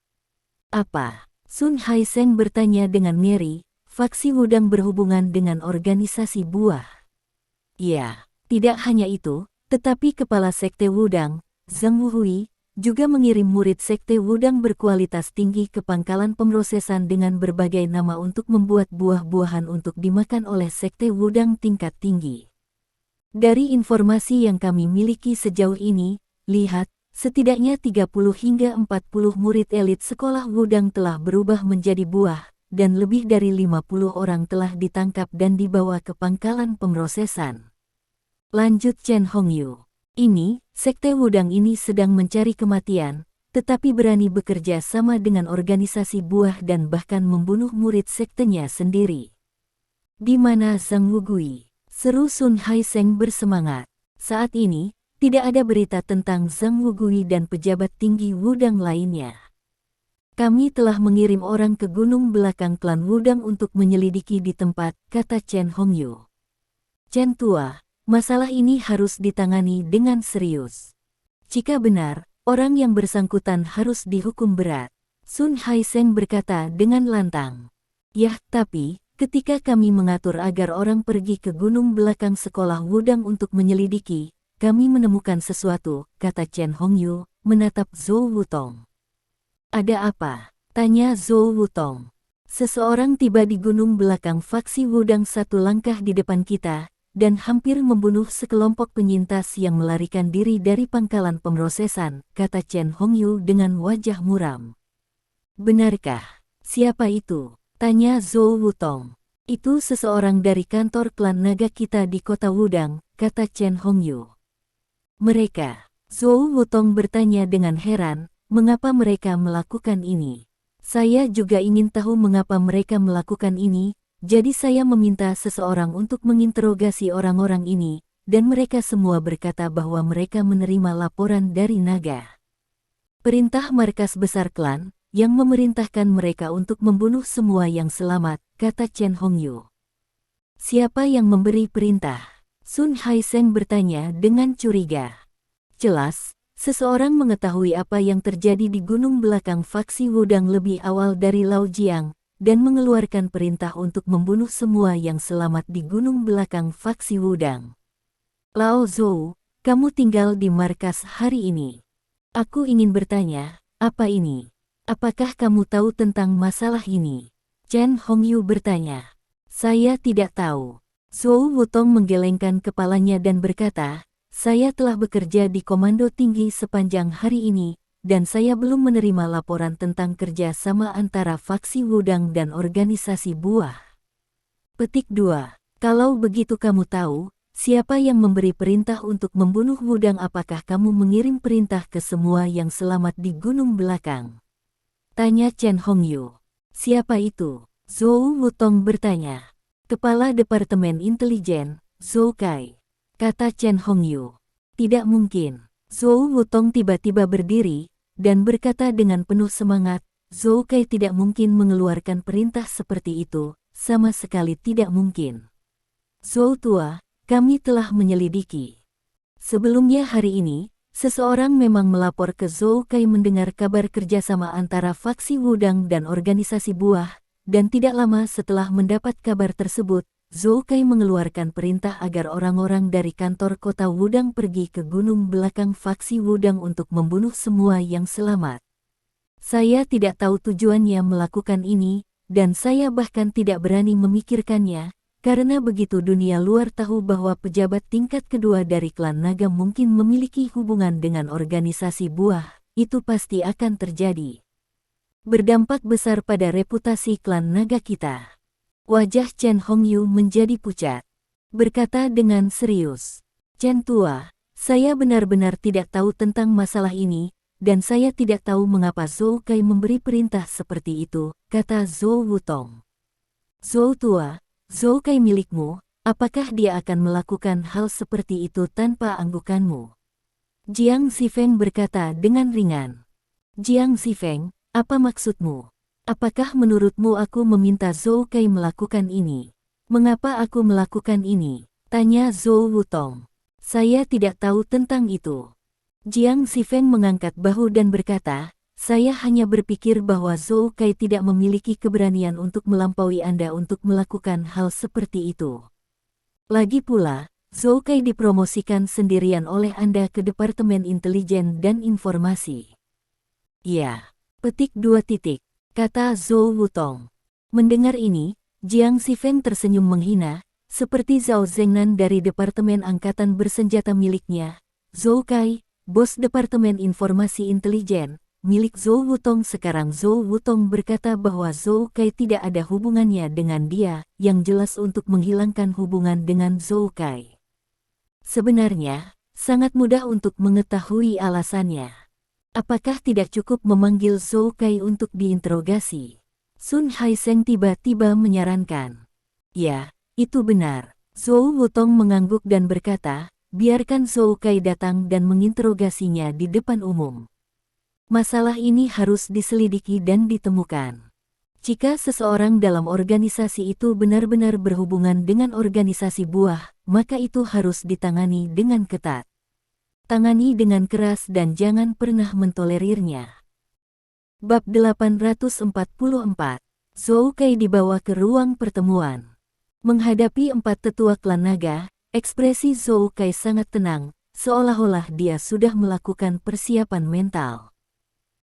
Apa? Sun Haiseng bertanya dengan ngeri, faksi Wudang berhubungan dengan organisasi buah. Ya, tidak hanya itu, tetapi kepala sekte Wudang, Zhang Wuhui, juga mengirim murid sekte Wudang berkualitas tinggi ke pangkalan pemrosesan dengan berbagai nama untuk membuat buah-buahan untuk dimakan oleh sekte Wudang tingkat tinggi. Dari informasi yang kami miliki sejauh ini, lihat, setidaknya 30 hingga 40 murid elit sekolah Wudang telah berubah menjadi buah, dan lebih dari 50 orang telah ditangkap dan dibawa ke pangkalan pemrosesan. Lanjut Chen Hongyu. Ini, sekte Wudang ini sedang mencari kematian, tetapi berani bekerja sama dengan organisasi buah dan bahkan membunuh murid sektenya sendiri. Di mana Zhang Wugui? Seru Sun Haiseng bersemangat. Saat ini, tidak ada berita tentang Zhang Wugui dan pejabat tinggi Wudang lainnya. Kami telah mengirim orang ke gunung belakang klan Wudang untuk menyelidiki di tempat, kata Chen Hongyu. Chen Tua, masalah ini harus ditangani dengan serius. Jika benar, orang yang bersangkutan harus dihukum berat. Sun Haiseng berkata dengan lantang. Yah, tapi, ketika kami mengatur agar orang pergi ke gunung belakang sekolah Wudang untuk menyelidiki, kami menemukan sesuatu, kata Chen Hongyu, menatap Zhou Wutong. Ada apa? Tanya Zhou Wutong. Seseorang tiba di gunung belakang faksi Wudang satu langkah di depan kita, dan hampir membunuh sekelompok penyintas yang melarikan diri dari pangkalan pemrosesan, kata Chen Hongyu dengan wajah muram. Benarkah? Siapa itu? Tanya Zhou Wutong. Itu seseorang dari kantor klan naga kita di kota Wudang, kata Chen Hongyu. Mereka. Zhou Wutong bertanya dengan heran, mengapa mereka melakukan ini? Saya juga ingin tahu mengapa mereka melakukan ini, jadi saya meminta seseorang untuk menginterogasi orang-orang ini, dan mereka semua berkata bahwa mereka menerima laporan dari naga. Perintah markas besar klan, yang memerintahkan mereka untuk membunuh semua yang selamat, kata Chen Hongyu. Siapa yang memberi perintah? Sun Haiseng bertanya dengan curiga. Jelas, seseorang mengetahui apa yang terjadi di gunung belakang faksi Wudang lebih awal dari Lao Jiang, dan mengeluarkan perintah untuk membunuh semua yang selamat di gunung belakang faksi Wudang. Lao Zhou, kamu tinggal di markas hari ini. Aku ingin bertanya, apa ini? Apakah kamu tahu tentang masalah ini? Chen Hongyu bertanya. Saya tidak tahu. Zhou Wutong menggelengkan kepalanya dan berkata, saya telah bekerja di komando tinggi sepanjang hari ini, dan saya belum menerima laporan tentang kerja sama antara faksi Wudang dan organisasi buah. Petik 2. Kalau begitu kamu tahu, siapa yang memberi perintah untuk membunuh Wudang? Apakah kamu mengirim perintah ke semua yang selamat di gunung belakang? Tanya Chen Hongyu. Siapa itu? Zhou Wutong bertanya. Kepala Departemen Intelijen, Zhou Kai. Kata Chen Hongyu. Tidak mungkin. Zhou Wutong tiba-tiba berdiri, dan berkata dengan penuh semangat, Zhou Kai tidak mungkin mengeluarkan perintah seperti itu, sama sekali tidak mungkin. Zhou Tua, kami telah menyelidiki. Sebelumnya hari ini, seseorang memang melapor ke Zhou Kai mendengar kabar kerjasama antara faksi Wudang dan organisasi buah, dan tidak lama setelah mendapat kabar tersebut, Zhou Kai mengeluarkan perintah agar orang-orang dari kantor kota Wudang pergi ke gunung belakang faksi Wudang untuk membunuh semua yang selamat. Saya tidak tahu tujuannya melakukan ini, dan saya bahkan tidak berani memikirkannya, karena begitu dunia luar tahu bahwa pejabat tingkat kedua dari klan naga mungkin memiliki hubungan dengan organisasi buah, itu pasti akan terjadi. Berdampak besar pada reputasi klan naga kita. Wajah Chen Hongyu menjadi pucat. Berkata dengan serius. Chen Tua, saya benar-benar tidak tahu tentang masalah ini, dan saya tidak tahu mengapa Zhou Kai memberi perintah seperti itu, kata Zhou Wutong. Zhou Tua, Zhou Kai milikmu, apakah dia akan melakukan hal seperti itu tanpa anggukanmu? Jiang Zifeng berkata dengan ringan. Jiang Zifeng, apa maksudmu? Apakah menurutmu aku meminta Zhou Kai melakukan ini? Mengapa aku melakukan ini? Tanya Zhou Wutong. Saya tidak tahu tentang itu. Jiang Zifeng mengangkat bahu dan berkata, saya hanya berpikir bahwa Zhou Kai tidak memiliki keberanian untuk melampaui Anda untuk melakukan hal seperti itu. Lagi pula, Zhou Kai dipromosikan sendirian oleh Anda ke Departemen Intelijen dan Informasi. Ya, petik 2 titik, kata Zhou Wutong. Mendengar ini, Jiang Zifeng tersenyum menghina, seperti Zhao Zhengnan dari Departemen Angkatan Bersenjata miliknya. Zhou Kai, bos Departemen Informasi Intelijen, milik Zhou Wutong. Sekarang Zhou Wutong berkata bahwa Zhou Kai tidak ada hubungannya dengan dia, yang jelas untuk menghilangkan hubungan dengan Zhou Kai. Sebenarnya, sangat mudah untuk mengetahui alasannya. Apakah tidak cukup memanggil Zhou Kai untuk diinterogasi? Sun Haiseng tiba-tiba menyarankan. Ya, itu benar. Zhou Wutong mengangguk dan berkata, biarkan Zhou Kai datang dan menginterogasinya di depan umum. Masalah ini harus diselidiki dan ditemukan. Jika seseorang dalam organisasi itu benar-benar berhubungan dengan organisasi buah, maka itu harus ditangani dengan ketat. Tangani dengan keras dan jangan pernah mentolerirnya. Bab 844. Zhou Kai dibawa ke ruang pertemuan. Menghadapi 4 tetua klan naga, ekspresi Zhou Kai sangat tenang, seolah-olah dia sudah melakukan persiapan mental.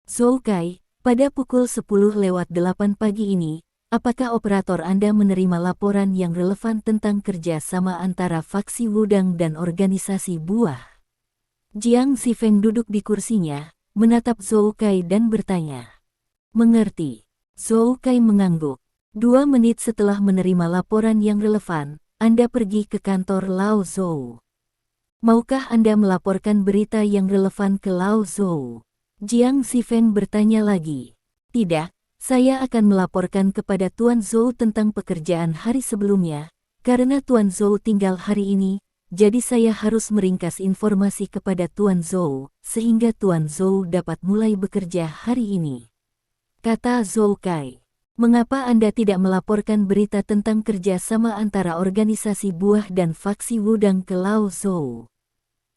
Zhou Kai, pada pukul 10:08 pagi ini, apakah operator Anda menerima laporan yang relevan tentang kerjasama antara faksi Wudang dan organisasi buah? Jiang Zifeng duduk di kursinya, menatap Zhou Kai dan bertanya. Mengerti. Zhou Kai mengangguk. 2 menit setelah menerima laporan yang relevan, Anda pergi ke kantor Lao Zhou. Maukah Anda melaporkan berita yang relevan ke Lao Zhou? Jiang Zifeng bertanya lagi. Tidak, saya akan melaporkan kepada Tuan Zhou tentang pekerjaan hari sebelumnya, karena Tuan Zhou tinggal hari ini, jadi saya harus meringkas informasi kepada Tuan Zhou, sehingga Tuan Zhou dapat mulai bekerja hari ini. Kata Zhou Kai. Mengapa Anda tidak melaporkan berita tentang kerjasama antara organisasi buah dan faksi Wudang ke Lao Zhou?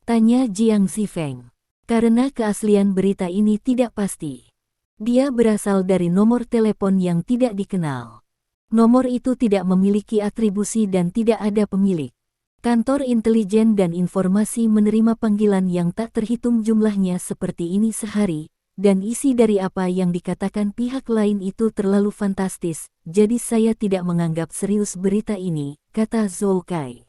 Tanya Jiang Zifeng. Karena keaslian berita ini tidak pasti. Dia berasal dari nomor telepon yang tidak dikenal. Nomor itu tidak memiliki atribusi dan tidak ada pemilik. Kantor Intelijen dan Informasi menerima panggilan yang tak terhitung jumlahnya seperti ini sehari, dan isi dari apa yang dikatakan pihak lain itu terlalu fantastis, jadi saya tidak menganggap serius berita ini, kata Zhou Kai.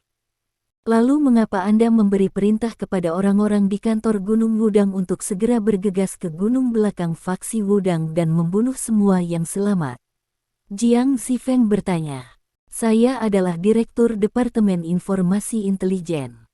Lalu mengapa Anda memberi perintah kepada orang-orang di kantor Gunung Wudang untuk segera bergegas ke gunung belakang faksi Wudang dan membunuh semua yang selamat? Jiang Zifeng bertanya. Saya adalah Direktur Departemen Informasi Intelijen.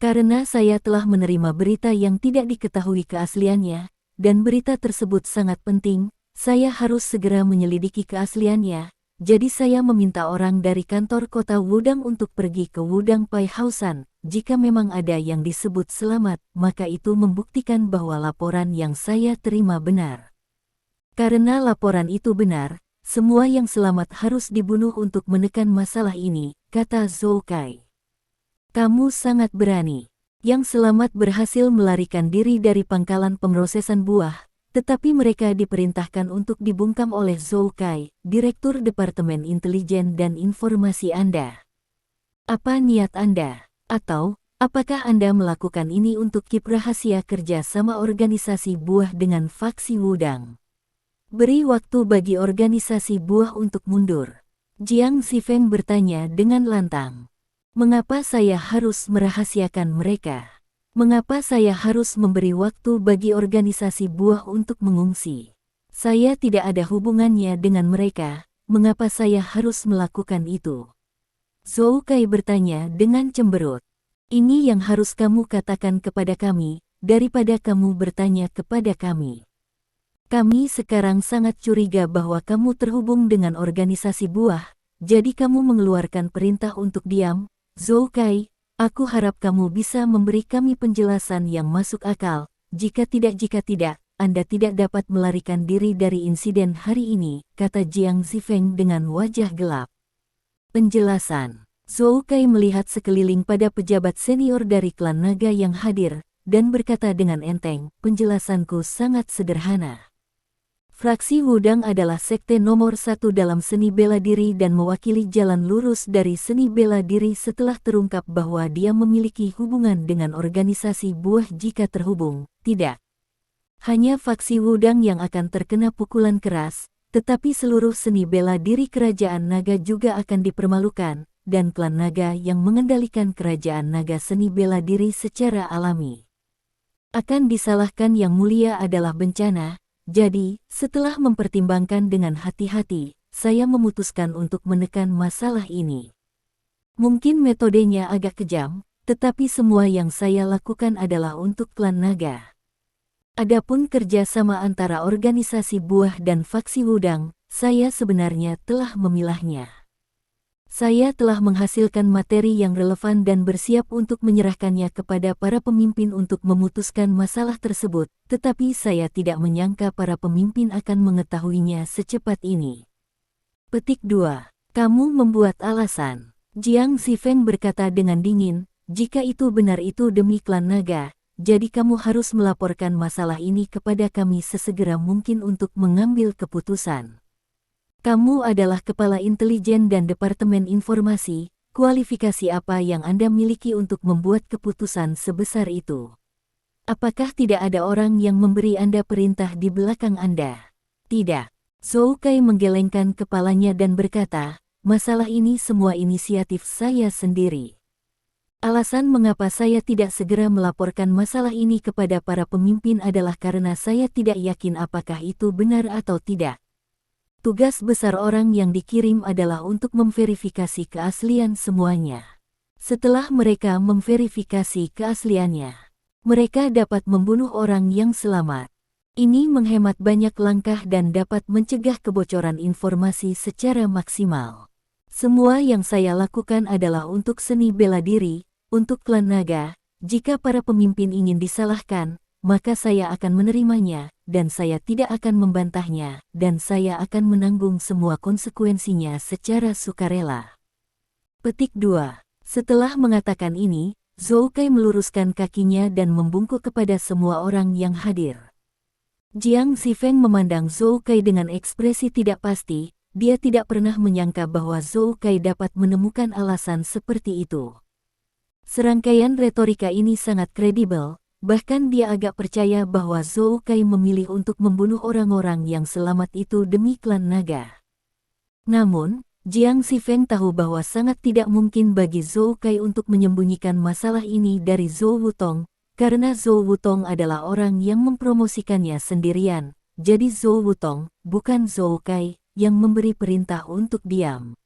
Karena saya telah menerima berita yang tidak diketahui keasliannya, dan berita tersebut sangat penting, saya harus segera menyelidiki keasliannya. Jadi saya meminta orang dari kantor kota Wudang untuk pergi ke Wudang Pai Hausan. Jika memang ada yang disebut selamat, maka itu membuktikan bahwa laporan yang saya terima benar. Karena laporan itu benar, semua yang selamat harus dibunuh untuk menekan masalah ini, kata Zhou Kai. Kamu sangat berani. Yang selamat berhasil melarikan diri dari pangkalan pemrosesan buah, tetapi mereka diperintahkan untuk dibungkam oleh Zhou Kai, Direktur Departemen Intelijen dan Informasi Anda. Apa niat Anda? Atau, apakah Anda melakukan ini untuk kip rahasia kerja sama organisasi buah dengan faksi Wudang? Beri waktu bagi organisasi buah untuk mundur. Jiang Zifeng bertanya dengan lantang. Mengapa saya harus merahasiakan mereka? Mengapa saya harus memberi waktu bagi organisasi buah untuk mengungsi? Saya tidak ada hubungannya dengan mereka, mengapa saya harus melakukan itu? Zhou Kai bertanya dengan cemberut. Ini yang harus kamu katakan kepada kami, daripada kamu bertanya kepada kami. Kami sekarang sangat curiga bahwa kamu terhubung dengan organisasi buah, jadi kamu mengeluarkan perintah untuk diam. Zhou Kai, aku harap kamu bisa memberi kami penjelasan yang masuk akal. Jika tidak, Anda tidak dapat melarikan diri dari insiden hari ini, kata Jiang Zifeng dengan wajah gelap. Penjelasan. Zhou Kai melihat sekeliling pada pejabat senior dari klan naga yang hadir, dan berkata dengan enteng, penjelasanku sangat sederhana. Fraksi Wudang adalah sekte nomor 1 dalam seni bela diri dan mewakili jalan lurus dari seni bela diri setelah terungkap bahwa dia memiliki hubungan dengan organisasi buah jika terhubung. Tidak hanya faksi Wudang yang akan terkena pukulan keras, tetapi seluruh seni bela diri kerajaan naga juga akan dipermalukan, dan klan naga yang mengendalikan kerajaan naga seni bela diri secara alami akan disalahkan. Yang mulia adalah bencana. Jadi, setelah mempertimbangkan dengan hati-hati, saya memutuskan untuk menekan masalah ini. Mungkin metodenya agak kejam, tetapi semua yang saya lakukan adalah untuk klan naga. Adapun kerjasama antara organisasi buah dan faksi Wudang, saya sebenarnya telah memilahnya. Saya telah menghasilkan materi yang relevan dan bersiap untuk menyerahkannya kepada para pemimpin untuk memutuskan masalah tersebut, tetapi saya tidak menyangka para pemimpin akan mengetahuinya secepat ini. Petik 2. Kamu membuat alasan. Jiang Xifeng berkata dengan dingin, jika itu benar itu demi klan naga, jadi kamu harus melaporkan masalah ini kepada kami sesegera mungkin untuk mengambil keputusan. Kamu adalah kepala intelijen dan departemen informasi, kualifikasi apa yang Anda miliki untuk membuat keputusan sebesar itu? Apakah tidak ada orang yang memberi Anda perintah di belakang Anda? Tidak. Zhou Kai menggelengkan kepalanya dan berkata, masalah ini semua inisiatif saya sendiri. Alasan mengapa saya tidak segera melaporkan masalah ini kepada para pemimpin adalah karena saya tidak yakin apakah itu benar atau tidak. Tugas besar orang yang dikirim adalah untuk memverifikasi keaslian semuanya. Setelah mereka memverifikasi keasliannya, mereka dapat membunuh orang yang selamat. Ini menghemat banyak langkah dan dapat mencegah kebocoran informasi secara maksimal. Semua yang saya lakukan adalah untuk seni bela diri, untuk klan naga. Jika para pemimpin ingin disalahkan, maka saya akan menerimanya, dan saya tidak akan membantahnya, dan saya akan menanggung semua konsekuensinya secara sukarela. Petik 2. Setelah mengatakan ini, Zhou Kai meluruskan kakinya dan membungkuk kepada semua orang yang hadir. Jiang Xifeng memandang Zhou Kai dengan ekspresi tidak pasti, dia tidak pernah menyangka bahwa Zhou Kai dapat menemukan alasan seperti itu. Serangkaian retorika ini sangat kredibel. Bahkan dia agak percaya bahwa Zhou Kai memilih untuk membunuh orang-orang yang selamat itu demi klan naga. Namun, Jiang Xifeng tahu bahwa sangat tidak mungkin bagi Zhou Kai untuk menyembunyikan masalah ini dari Zhou Wutong, karena Zhou Wutong adalah orang yang mempromosikannya sendirian. Jadi Zhou Wutong, bukan Zhou Kai, yang memberi perintah untuk diam.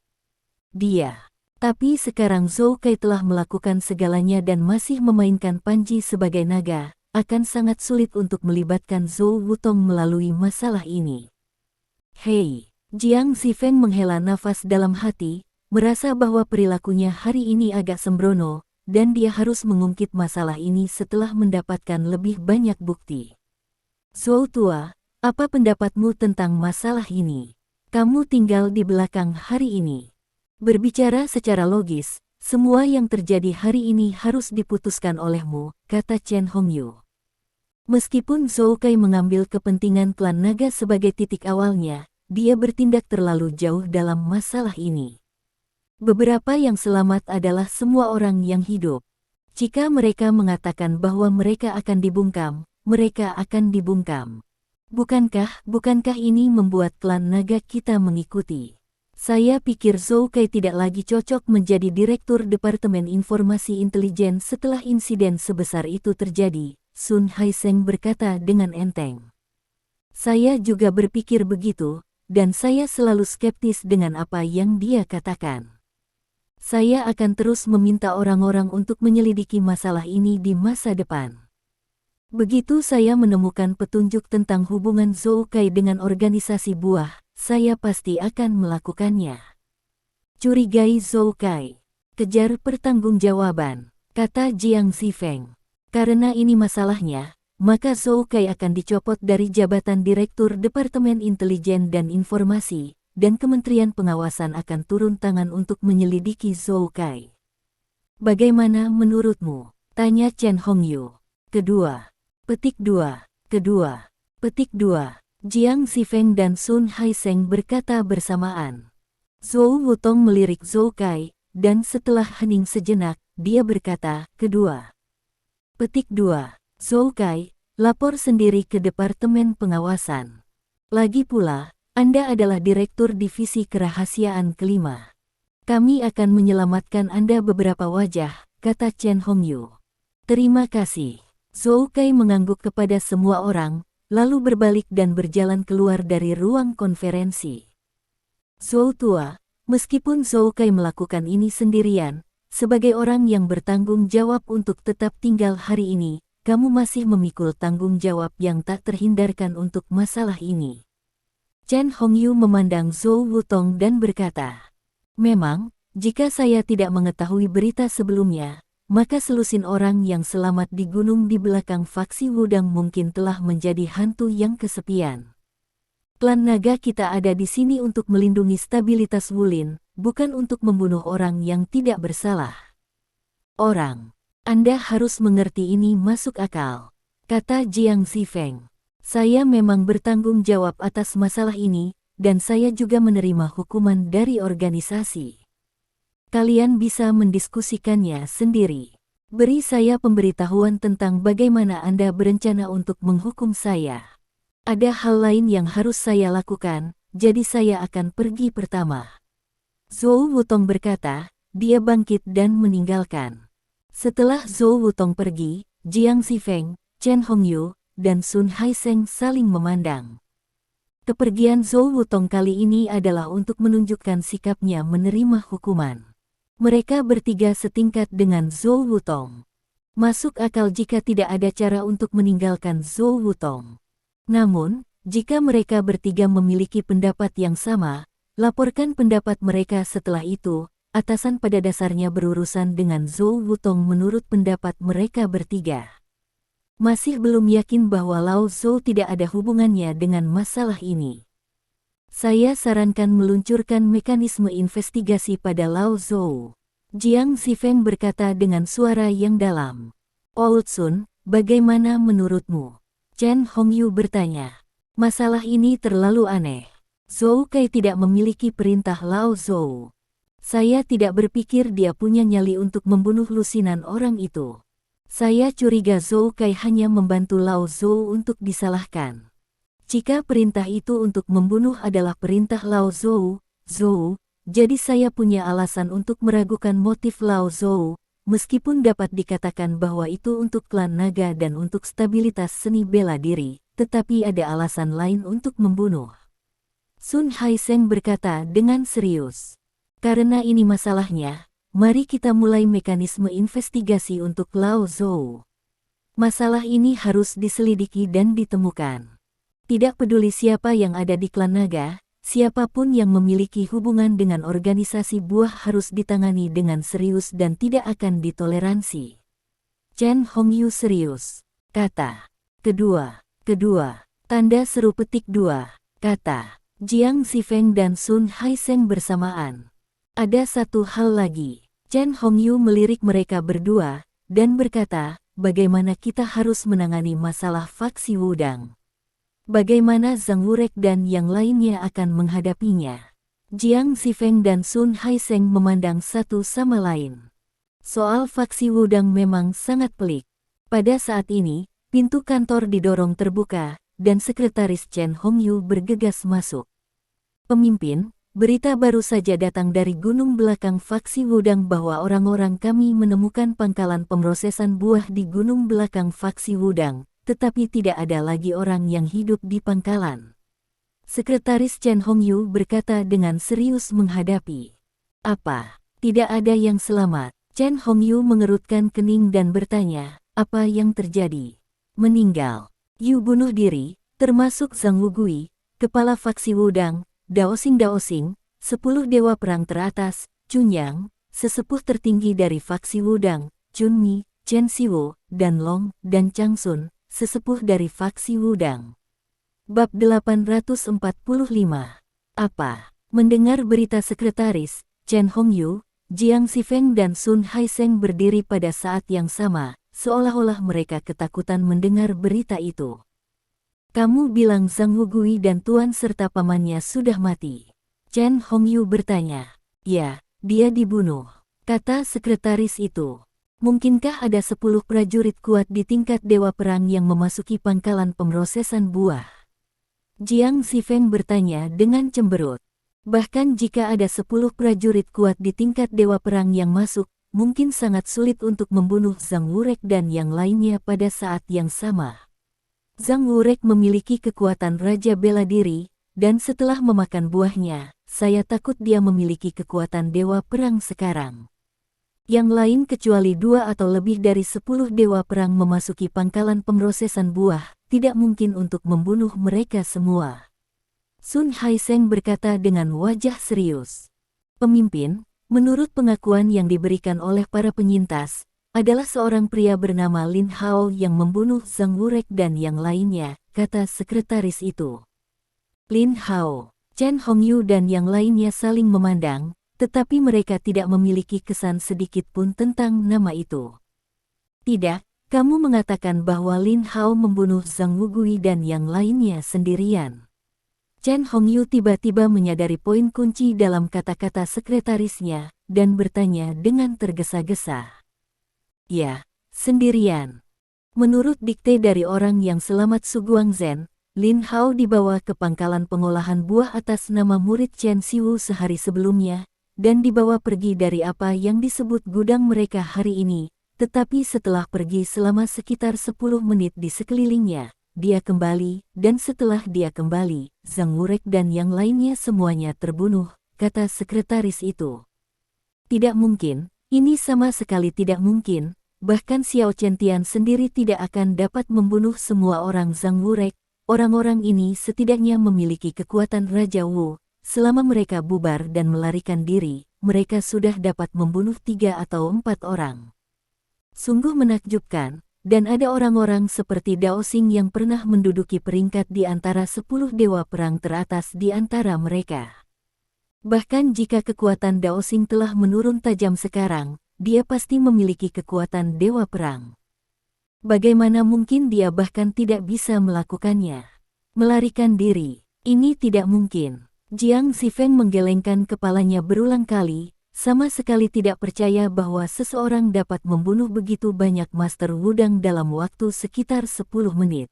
Tapi sekarang Zhou Kai telah melakukan segalanya dan masih memainkan Panji sebagai naga, akan sangat sulit untuk melibatkan Zhou Wutong melalui masalah ini. Hei, Jiang Xifeng menghela nafas dalam hati, merasa bahwa perilakunya hari ini agak sembrono, dan dia harus mengungkit masalah ini setelah mendapatkan lebih banyak bukti. Zhou tua, apa pendapatmu tentang masalah ini? Kamu tinggal di belakang hari ini. Berbicara secara logis, semua yang terjadi hari ini harus diputuskan olehmu, kata Chen Hongyu. Meskipun Zhou Kai mengambil kepentingan klan naga sebagai titik awalnya, dia bertindak terlalu jauh dalam masalah ini. Beberapa yang selamat adalah semua orang yang hidup. Jika mereka mengatakan bahwa mereka akan dibungkam, mereka akan dibungkam. Bukankah ini membuat klan naga kita mengikuti? Saya pikir Zhou Kai tidak lagi cocok menjadi Direktur Departemen Informasi Intelijen setelah insiden sebesar itu terjadi, Sun Haiseng berkata dengan enteng. Saya juga berpikir begitu, dan saya selalu skeptis dengan apa yang dia katakan. Saya akan terus meminta orang-orang untuk menyelidiki masalah ini di masa depan. Begitu saya menemukan petunjuk tentang hubungan Zhou Kai dengan organisasi buah, saya pasti akan melakukannya. Curigai Zhou Kai. Kejar pertanggungjawaban, kata Jiang Xifeng. Karena ini masalahnya, maka Zhou Kai akan dicopot dari jabatan Direktur Departemen Intelijen dan Informasi, dan Kementerian Pengawasan akan turun tangan untuk menyelidiki Zhou Kai. Bagaimana menurutmu? Tanya Chen Hongyu. Petik 2. Jiang Xifeng dan Sun Haiseng berkata bersamaan. Zhou Wutong melirik Zhou Kai, dan setelah hening sejenak, dia berkata, Petik 2. Zhou Kai, lapor sendiri ke Departemen Pengawasan. Lagi pula, Anda adalah Direktur Divisi Kerahasiaan kelima. Kami akan menyelamatkan Anda beberapa wajah, kata Chen Hongyu. Terima kasih. Zhou Kai mengangguk kepada semua orang, lalu berbalik dan berjalan keluar dari ruang konferensi. Zhou tua, meskipun Zhou Kai melakukan ini sendirian, sebagai orang yang bertanggung jawab untuk tetap tinggal hari ini, kamu masih memikul tanggung jawab yang tak terhindarkan untuk masalah ini. Chen Hongyu memandang Zhou Wutong dan berkata, memang, Jika saya tidak mengetahui berita sebelumnya, maka selusin orang yang selamat di gunung di belakang faksi Wudang mungkin telah menjadi hantu yang kesepian. Klan naga kita ada di sini untuk melindungi stabilitas Wulin, bukan untuk membunuh orang yang tidak bersalah. Orang. Anda harus mengerti ini masuk akal, kata Jiang Zifeng. Saya memang bertanggung jawab atas masalah ini, dan saya juga menerima hukuman dari organisasi. Kalian bisa mendiskusikannya sendiri. Beri saya pemberitahuan tentang bagaimana Anda berencana untuk menghukum saya. Ada hal lain yang harus saya lakukan, jadi saya akan pergi pertama. Zhou Wutong berkata, dia bangkit dan meninggalkan. Setelah Zhou Wutong pergi, Jiang Zifeng, Chen Hongyu, dan Sun Haiseng saling memandang. Kepergian Zhou Wutong kali ini adalah untuk menunjukkan sikapnya menerima hukuman. Mereka bertiga setingkat dengan Zhou Wutong. Masuk akal jika tidak ada cara untuk meninggalkan Zhou Wutong. Namun, jika mereka bertiga memiliki pendapat yang sama, laporkan pendapat mereka setelah itu. Atasan pada dasarnya berurusan dengan Zhou Wutong menurut pendapat mereka bertiga. Masih belum yakin bahwa Lao Zhou tidak ada hubungannya dengan masalah ini. Saya sarankan meluncurkan mekanisme investigasi pada Lao Zhou. Jiang Zifeng berkata dengan suara yang dalam. Old Sun, bagaimana menurutmu? Chen Hongyu bertanya. Masalah ini terlalu aneh. Zhou Kai tidak memiliki perintah Lao Zhou. Saya tidak berpikir dia punya nyali untuk membunuh lusinan orang itu. Saya curiga Zhou Kai hanya membantu Lao Zhou untuk disalahkan. Jika perintah itu untuk membunuh adalah perintah Lao Zhou, jadi saya punya alasan untuk meragukan motif Lao Zhou, meskipun dapat dikatakan bahwa itu untuk klan naga dan untuk stabilitas seni bela diri, tetapi ada alasan lain untuk membunuh. Sun Haiseng berkata dengan serius. Karena ini masalahnya, mari kita mulai mekanisme investigasi untuk Lao Zhou. Masalah ini harus diselidiki dan ditemukan. Tidak peduli siapa yang ada di klan naga, siapapun yang memiliki hubungan dengan organisasi buah harus ditangani dengan serius dan tidak akan ditoleransi. Chen Hongyu serius, kata. Kedua, tanda seru petik 2, kata. Jiang Zifeng dan Sun Haiseng bersamaan. Ada satu hal lagi. Chen Hongyu melirik mereka berdua, dan berkata, bagaimana kita harus menangani masalah faksi Wudang. Bagaimana Zhang Wurek dan yang lainnya akan menghadapinya. Jiang Zifeng dan Sun Haiseng memandang satu sama lain. Soal faksi Wudang memang sangat pelik. Pada saat ini, pintu kantor didorong terbuka, dan sekretaris Chen Hongyu bergegas masuk. Pemimpin, berita baru saja datang dari gunung belakang faksi Wudang bahwa orang-orang kami menemukan pangkalan pemrosesan buah di gunung belakang faksi Wudang, tetapi tidak ada lagi orang yang hidup di pangkalan. Sekretaris Chen Hongyu berkata dengan serius menghadapi. Apa? Tidak ada yang selamat. Chen Hongyu mengerutkan kening dan bertanya, apa yang terjadi? Meninggal. Yu bunuh diri, termasuk Zhang Wugui, kepala faksi Wudang, Daosing, 10 dewa perang teratas, Chunyang, sesepuh tertinggi dari faksi Wudang, Chunmi, Chen Siwo, dan Long, dan Changsun, sesepuh dari faksi Wudang. Bab 845. Apa? Mendengar berita sekretaris, Chen Hongyu, Jiang Zifeng dan Sun Haiseng berdiri pada saat yang sama, seolah-olah mereka ketakutan mendengar berita itu. Kamu bilang Zhang Wugui dan tuan serta pamannya sudah mati. Chen Hongyu bertanya. Ya, dia dibunuh, kata sekretaris itu. Mungkinkah ada 10 prajurit kuat di tingkat dewa perang yang memasuki pangkalan pemrosesan buah? Jiang Zifeng bertanya dengan cemberut. Bahkan jika ada 10 prajurit kuat di tingkat dewa perang yang masuk, mungkin sangat sulit untuk membunuh Zhang Wurek dan yang lainnya pada saat yang sama. Zhang Wurek memiliki kekuatan raja bela diri, dan setelah memakan buahnya, saya takut dia memiliki kekuatan dewa perang sekarang. Yang lain kecuali 2 atau lebih dari 10 dewa perang memasuki pangkalan pemrosesan buah, tidak mungkin untuk membunuh mereka semua. Sun Haiseng berkata dengan wajah serius. Pemimpin, Menurut pengakuan yang diberikan oleh para penyintas, adalah seorang pria bernama Lin Hao yang membunuh Zhang Wurek dan yang lainnya, kata sekretaris itu. Lin Hao, Chen Hongyu dan yang lainnya saling memandang, tetapi mereka tidak memiliki kesan sedikit pun tentang nama itu. Tidak, kamu mengatakan bahwa Lin Hao membunuh Zhang Wugui dan yang lainnya sendirian. Chen Hongyu tiba-tiba menyadari poin kunci dalam kata-kata sekretarisnya, dan bertanya dengan tergesa-gesa. Ya, sendirian. Menurut dikte dari orang yang selamat Su Guangzhen, Lin Hao dibawa ke pangkalan pengolahan buah atas nama murid Chen Xiwu sehari sebelumnya, dan dibawa pergi dari apa yang disebut gudang mereka hari ini, tetapi setelah pergi selama sekitar 10 menit di sekelilingnya, dia kembali, dan setelah dia kembali, Zhang Wurek dan yang lainnya semuanya terbunuh, kata sekretaris itu. Tidak mungkin, ini sama sekali tidak mungkin, bahkan Xiao Chentian sendiri tidak akan dapat membunuh semua orang Zhang Wurek. Orang-orang ini setidaknya memiliki kekuatan Raja Wu. Selama mereka bubar dan melarikan diri, mereka sudah dapat membunuh 3 atau 4 orang. Sungguh menakjubkan, dan ada orang-orang seperti Dao Xing yang pernah menduduki peringkat di antara 10 dewa perang teratas di antara mereka. Bahkan jika kekuatan Dao Xing telah menurun tajam sekarang, dia pasti memiliki kekuatan dewa perang. Bagaimana mungkin dia bahkan tidak bisa melakukannya? Melarikan diri, ini tidak mungkin. Jiang Xifeng menggelengkan kepalanya berulang kali, sama sekali tidak percaya bahwa seseorang dapat membunuh begitu banyak Master Wudang dalam waktu sekitar 10 menit.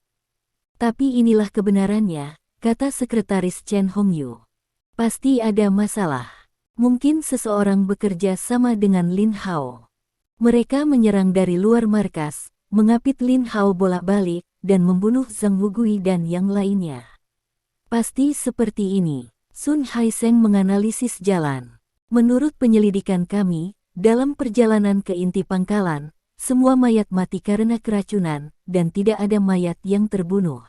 Tapi inilah kebenarannya, kata sekretaris Chen Hongyu. Pasti ada masalah. Mungkin seseorang bekerja sama dengan Lin Hao. Mereka menyerang dari luar markas, mengapit Lin Hao bolak-balik, dan membunuh Zhang Wugui dan yang lainnya. Pasti seperti ini. Sun Haiseng menganalisis jalan. Menurut penyelidikan kami, dalam perjalanan ke inti pangkalan, semua mayat mati karena keracunan, dan tidak ada mayat yang terbunuh.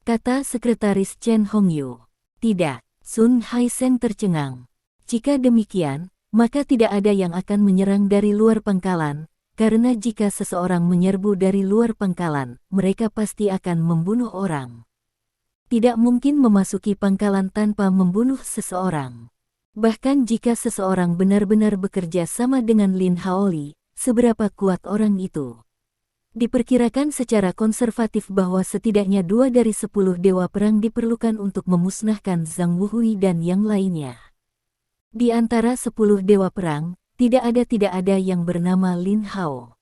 Kata sekretaris Chen Hongyu. Tidak, Sun Haiseng tercengang. Jika demikian, maka tidak ada yang akan menyerang dari luar pangkalan, karena jika seseorang menyerbu dari luar pangkalan, mereka pasti akan membunuh orang. Tidak mungkin memasuki pangkalan tanpa membunuh seseorang. Bahkan jika seseorang benar-benar bekerja sama dengan Lin Haoli, seberapa kuat orang itu? Diperkirakan secara konservatif bahwa setidaknya 2 dari 10 dewa perang diperlukan untuk memusnahkan Zhang Wuhui dan yang lainnya. Di antara 10 dewa perang, tidak ada yang bernama Lin Hao.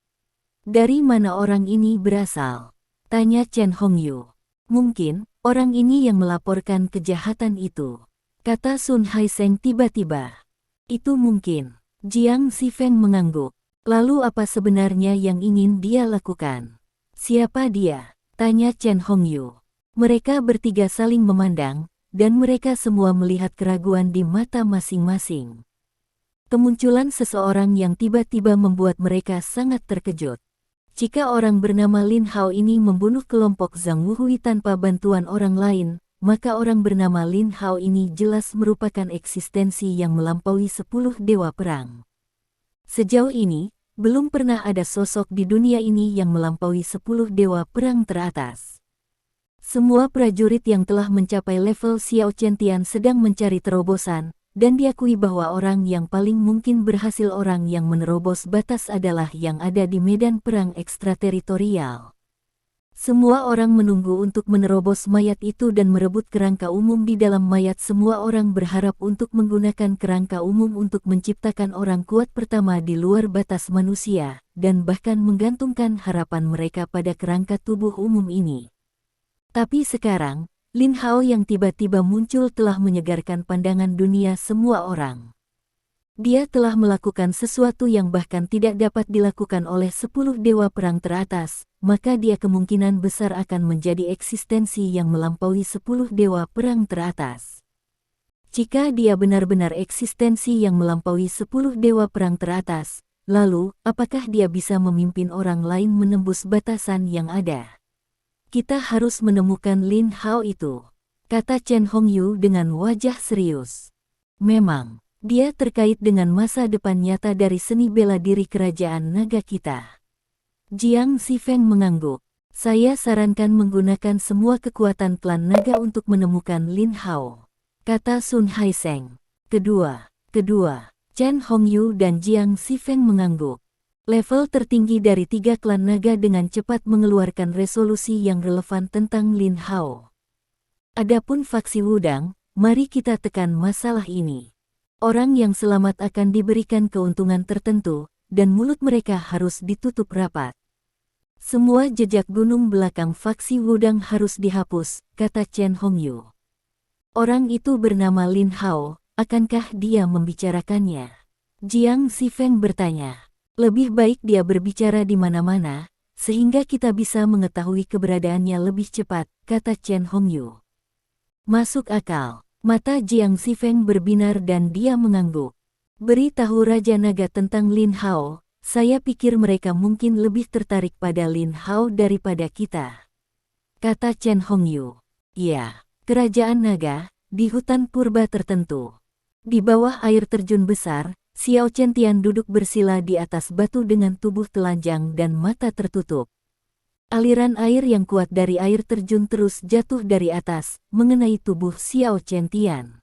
Dari mana orang ini berasal? Tanya Chen Hongyu. Mungkin, orang ini yang melaporkan kejahatan itu. Kata Sun Haiseng tiba-tiba. Itu mungkin. Jiang Xifeng mengangguk. Lalu apa sebenarnya yang ingin dia lakukan? Siapa dia? Tanya Chen Hongyu. Mereka bertiga saling memandang, dan mereka semua melihat keraguan di mata masing-masing. Kemunculan seseorang yang tiba-tiba membuat mereka sangat terkejut. Jika orang bernama Lin Hao ini membunuh kelompok Zhang Wuhui tanpa bantuan orang lain, maka orang bernama Lin Hao ini jelas merupakan eksistensi yang melampaui 10 dewa perang. Sejauh ini, belum pernah ada sosok di dunia ini yang melampaui 10 dewa perang teratas. Semua prajurit yang telah mencapai level Xiao Chentian sedang mencari terobosan, dan diakui bahwa orang yang paling mungkin berhasil orang yang menerobos batas adalah yang ada di medan perang ekstrateritorial. Semua orang menunggu untuk menerobos mayat itu dan merebut kerangka umum di dalam mayat. Semua orang berharap untuk menggunakan kerangka umum untuk menciptakan orang kuat pertama di luar batas manusia, dan bahkan menggantungkan harapan mereka pada kerangka tubuh umum ini. Tapi sekarang, Lin Hao yang tiba-tiba muncul telah menyegarkan pandangan dunia semua orang. Dia telah melakukan sesuatu yang bahkan tidak dapat dilakukan oleh 10 dewa perang teratas, maka dia kemungkinan besar akan menjadi eksistensi yang melampaui 10 dewa perang teratas. Jika dia benar-benar eksistensi yang melampaui 10 dewa perang teratas, lalu, apakah dia bisa memimpin orang lain menembus batasan yang ada? Kita harus menemukan Lin Hao itu, kata Chen Hongyu dengan wajah serius. Memang. Dia terkait dengan masa depan nyata dari seni bela diri kerajaan naga kita. Jiang Xifeng mengangguk. Saya sarankan menggunakan semua kekuatan klan naga untuk menemukan Lin Hao, kata Sun Haiseng. Kedua, Chen Hongyu dan Jiang Xifeng mengangguk. Level tertinggi dari 3 klan naga dengan cepat mengeluarkan resolusi yang relevan tentang Lin Hao. Adapun faksi Wudang, mari kita tekan masalah ini. Orang yang selamat akan diberikan keuntungan tertentu, dan mulut mereka harus ditutup rapat. Semua jejak gunung belakang faksi Wudang harus dihapus, kata Chen Hongyu. Orang itu bernama Lin Hao, akankah dia membicarakannya? Jiang Xifeng bertanya. Lebih baik dia berbicara di mana-mana, sehingga kita bisa mengetahui keberadaannya lebih cepat, kata Chen Hongyu. Masuk akal. Mata Jiang Xifeng berbinar dan dia mengangguk. Beritahu Raja Naga tentang Lin Hao, saya pikir mereka mungkin lebih tertarik pada Lin Hao daripada kita, kata Chen Hongyu. Ya, kerajaan naga, di hutan purba tertentu. Di bawah air terjun besar, Xiao Chentian duduk bersila di atas batu dengan tubuh telanjang dan mata tertutup. Aliran air yang kuat dari air terjun terus jatuh dari atas, mengenai tubuh Xiao Chentian.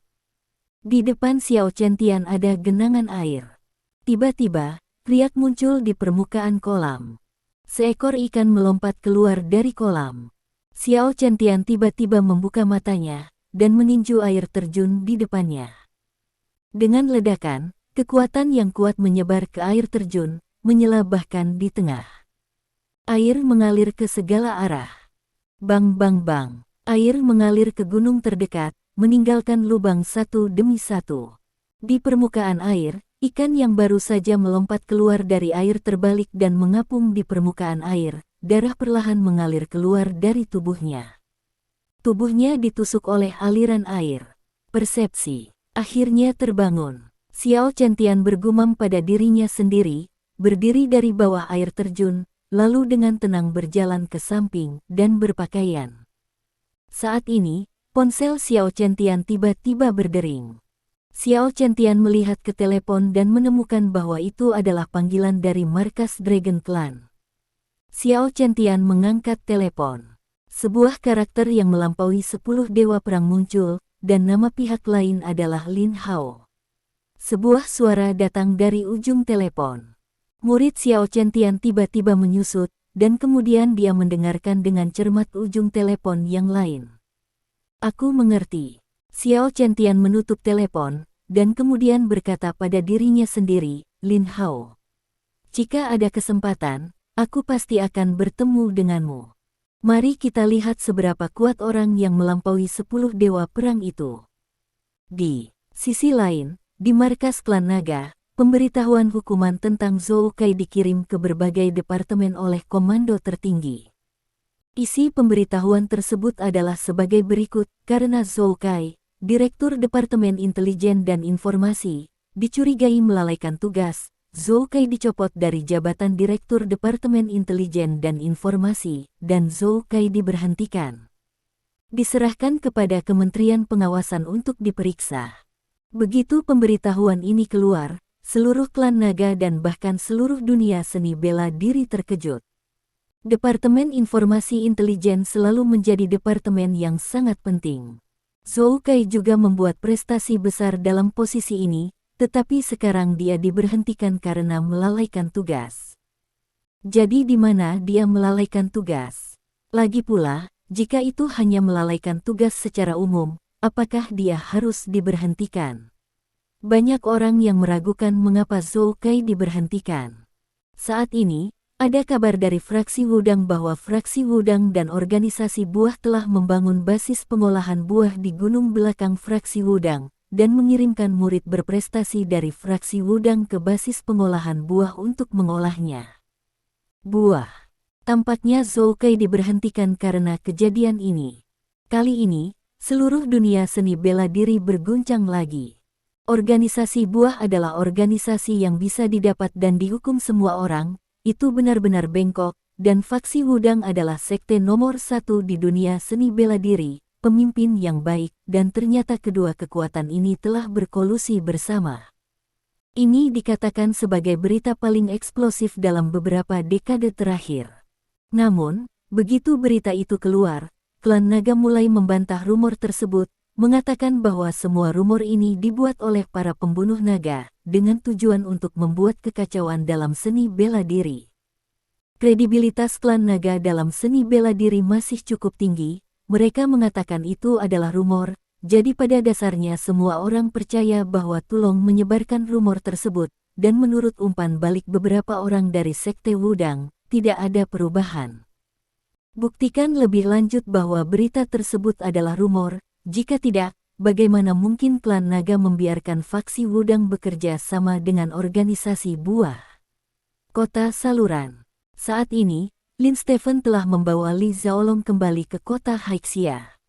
Di depan Xiao Chentian ada genangan air. Tiba-tiba, riak muncul di permukaan kolam. Seekor ikan melompat keluar dari kolam. Xiao Chentian tiba-tiba membuka matanya, dan meninju air terjun di depannya. Dengan ledakan, kekuatan yang kuat menyebar ke air terjun, menyala bahkan di tengah. Air mengalir ke segala arah. Bang bang bang. Air mengalir ke gunung terdekat, meninggalkan lubang satu demi satu. Di permukaan air, ikan yang baru saja melompat keluar dari air terbalik dan mengapung di permukaan air. Darah perlahan mengalir keluar dari tubuhnya. Tubuhnya ditusuk oleh aliran air. Persepsi akhirnya terbangun. Xiao Chentian bergumam pada dirinya sendiri, berdiri dari bawah air terjun, lalu dengan tenang berjalan ke samping dan berpakaian. Saat ini, ponsel Xiao Chentian tiba-tiba berdering. Xiao Chentian melihat ke telepon dan menemukan bahwa itu adalah panggilan dari markas Dragon Clan. Xiao Chentian mengangkat telepon. Sebuah karakter yang melampaui 10 dewa perang muncul, dan nama pihak lain adalah Lin Hao. Sebuah suara datang dari ujung telepon. Murid Xiao Chentian tiba-tiba menyusut, dan kemudian dia mendengarkan dengan cermat ujung telepon yang lain. Aku mengerti. Xiao Chentian menutup telepon, dan kemudian berkata pada dirinya sendiri, Lin Hao. Jika ada kesempatan, aku pasti akan bertemu denganmu. Mari kita lihat seberapa kuat orang yang melampaui 10 dewa perang itu. Di sisi lain, di markas klan naga, pemberitahuan hukuman tentang Zhou Kai dikirim ke berbagai departemen oleh komando tertinggi. Isi pemberitahuan tersebut adalah sebagai berikut, karena Zhou Kai, Direktur Departemen Intelijen dan Informasi, dicurigai melalaikan tugas, Zhou Kai dicopot dari jabatan Direktur Departemen Intelijen dan Informasi, dan Zhou Kai diberhentikan. Diserahkan kepada Kementerian Pengawasan untuk diperiksa. Begitu pemberitahuan ini keluar, seluruh klan naga dan bahkan seluruh dunia seni bela diri terkejut. Departemen Informasi Intelijen selalu menjadi departemen yang sangat penting. Zhou Kai juga membuat prestasi besar dalam posisi ini, tetapi sekarang dia diberhentikan karena melalaikan tugas. Jadi di mana dia melalaikan tugas? Lagi pula, jika itu hanya melalaikan tugas secara umum, apakah dia harus diberhentikan? Banyak orang yang meragukan mengapa Zhou Kai diberhentikan. Saat ini, ada kabar dari fraksi Wudang bahwa fraksi Wudang dan organisasi buah telah membangun basis pengolahan buah di gunung belakang fraksi Wudang, dan mengirimkan murid berprestasi dari fraksi Wudang ke basis pengolahan buah untuk mengolahnya. Buah. Tampaknya Zhou Kai diberhentikan karena kejadian ini. Kali ini, seluruh dunia seni bela diri berguncang lagi. Organisasi buah adalah organisasi yang bisa didapat dan dihukum semua orang, itu benar-benar bengkok, dan faksi Wudang adalah sekte nomor 1 di dunia seni bela diri, pemimpin yang baik, dan ternyata kedua kekuatan ini telah berkolusi bersama. Ini dikatakan sebagai berita paling eksplosif dalam beberapa dekade terakhir. Namun, begitu berita itu keluar, klan naga mulai membantah rumor tersebut, mengatakan bahwa semua rumor ini dibuat oleh para pembunuh naga, dengan tujuan untuk membuat kekacauan dalam seni bela diri. Kredibilitas klan naga dalam seni bela diri masih cukup tinggi, mereka mengatakan itu adalah rumor, jadi pada dasarnya semua orang percaya bahwa Tulong menyebarkan rumor tersebut, dan menurut umpan balik beberapa orang dari Sekte Wudang, tidak ada perubahan. Buktikan lebih lanjut bahwa berita tersebut adalah rumor, jika tidak, bagaimana mungkin klan naga membiarkan faksi Wudang bekerja sama dengan organisasi buah? Kota Saluran. Saat ini, Lin Stephen telah membawa Li Zaolong kembali ke kota Haixia.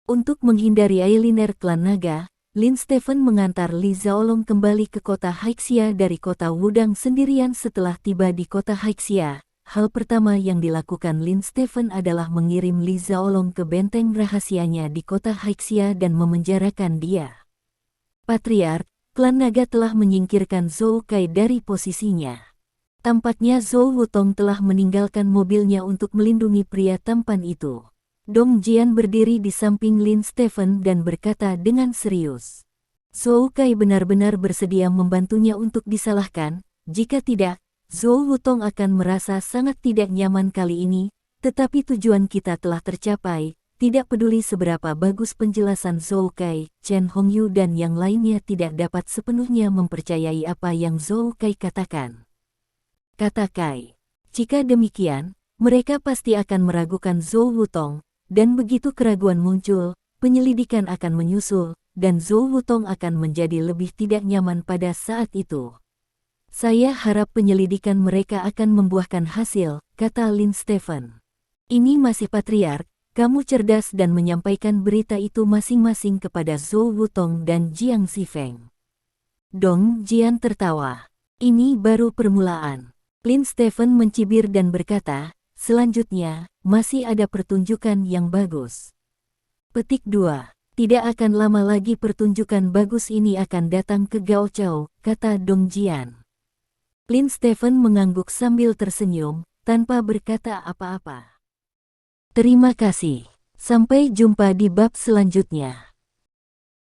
Untuk menghindari Ailiner klan naga, Lin Stephen mengantar Li Zaolong kembali ke kota Haixia dari kota Wudang sendirian. Setelah tiba di kota Haixia, hal pertama yang dilakukan Lin Stephen adalah mengirim Li Zaolong ke benteng rahasianya di kota Haixia dan memenjarakan dia. Patriark, klan naga telah menyingkirkan Zhou Kai dari posisinya. Tampaknya Zhou Wutong telah meninggalkan mobilnya untuk melindungi pria tampan itu. Dong Jian berdiri di samping Lin Stephen dan berkata dengan serius. Zhou Kai benar-benar bersedia membantunya untuk disalahkan, jika tidak, Zhou Wutong akan merasa sangat tidak nyaman kali ini, tetapi tujuan kita telah tercapai, tidak peduli seberapa bagus penjelasan Zhou Kai, Chen Hongyu dan yang lainnya tidak dapat sepenuhnya mempercayai apa yang Zhou Kai katakan. Kata Kai, jika demikian, mereka pasti akan meragukan Zhou Wutong, dan begitu keraguan muncul, penyelidikan akan menyusul, dan Zhou Wutong akan menjadi lebih tidak nyaman pada saat itu. Saya harap penyelidikan mereka akan membuahkan hasil, kata Lin Stephen. Ini masih patriark, kamu cerdas dan menyampaikan berita itu masing-masing kepada Zhou Wutong dan Jiang Zifeng. Dong Jian tertawa. Ini baru permulaan. Lin Stephen mencibir dan berkata, selanjutnya, masih ada pertunjukan yang bagus. Petik 2. Tidak akan lama lagi pertunjukan bagus ini akan datang ke Gaochou, kata Dong Jian. Lin Stephen mengangguk sambil tersenyum, tanpa berkata apa-apa. Terima kasih. Sampai jumpa di bab selanjutnya.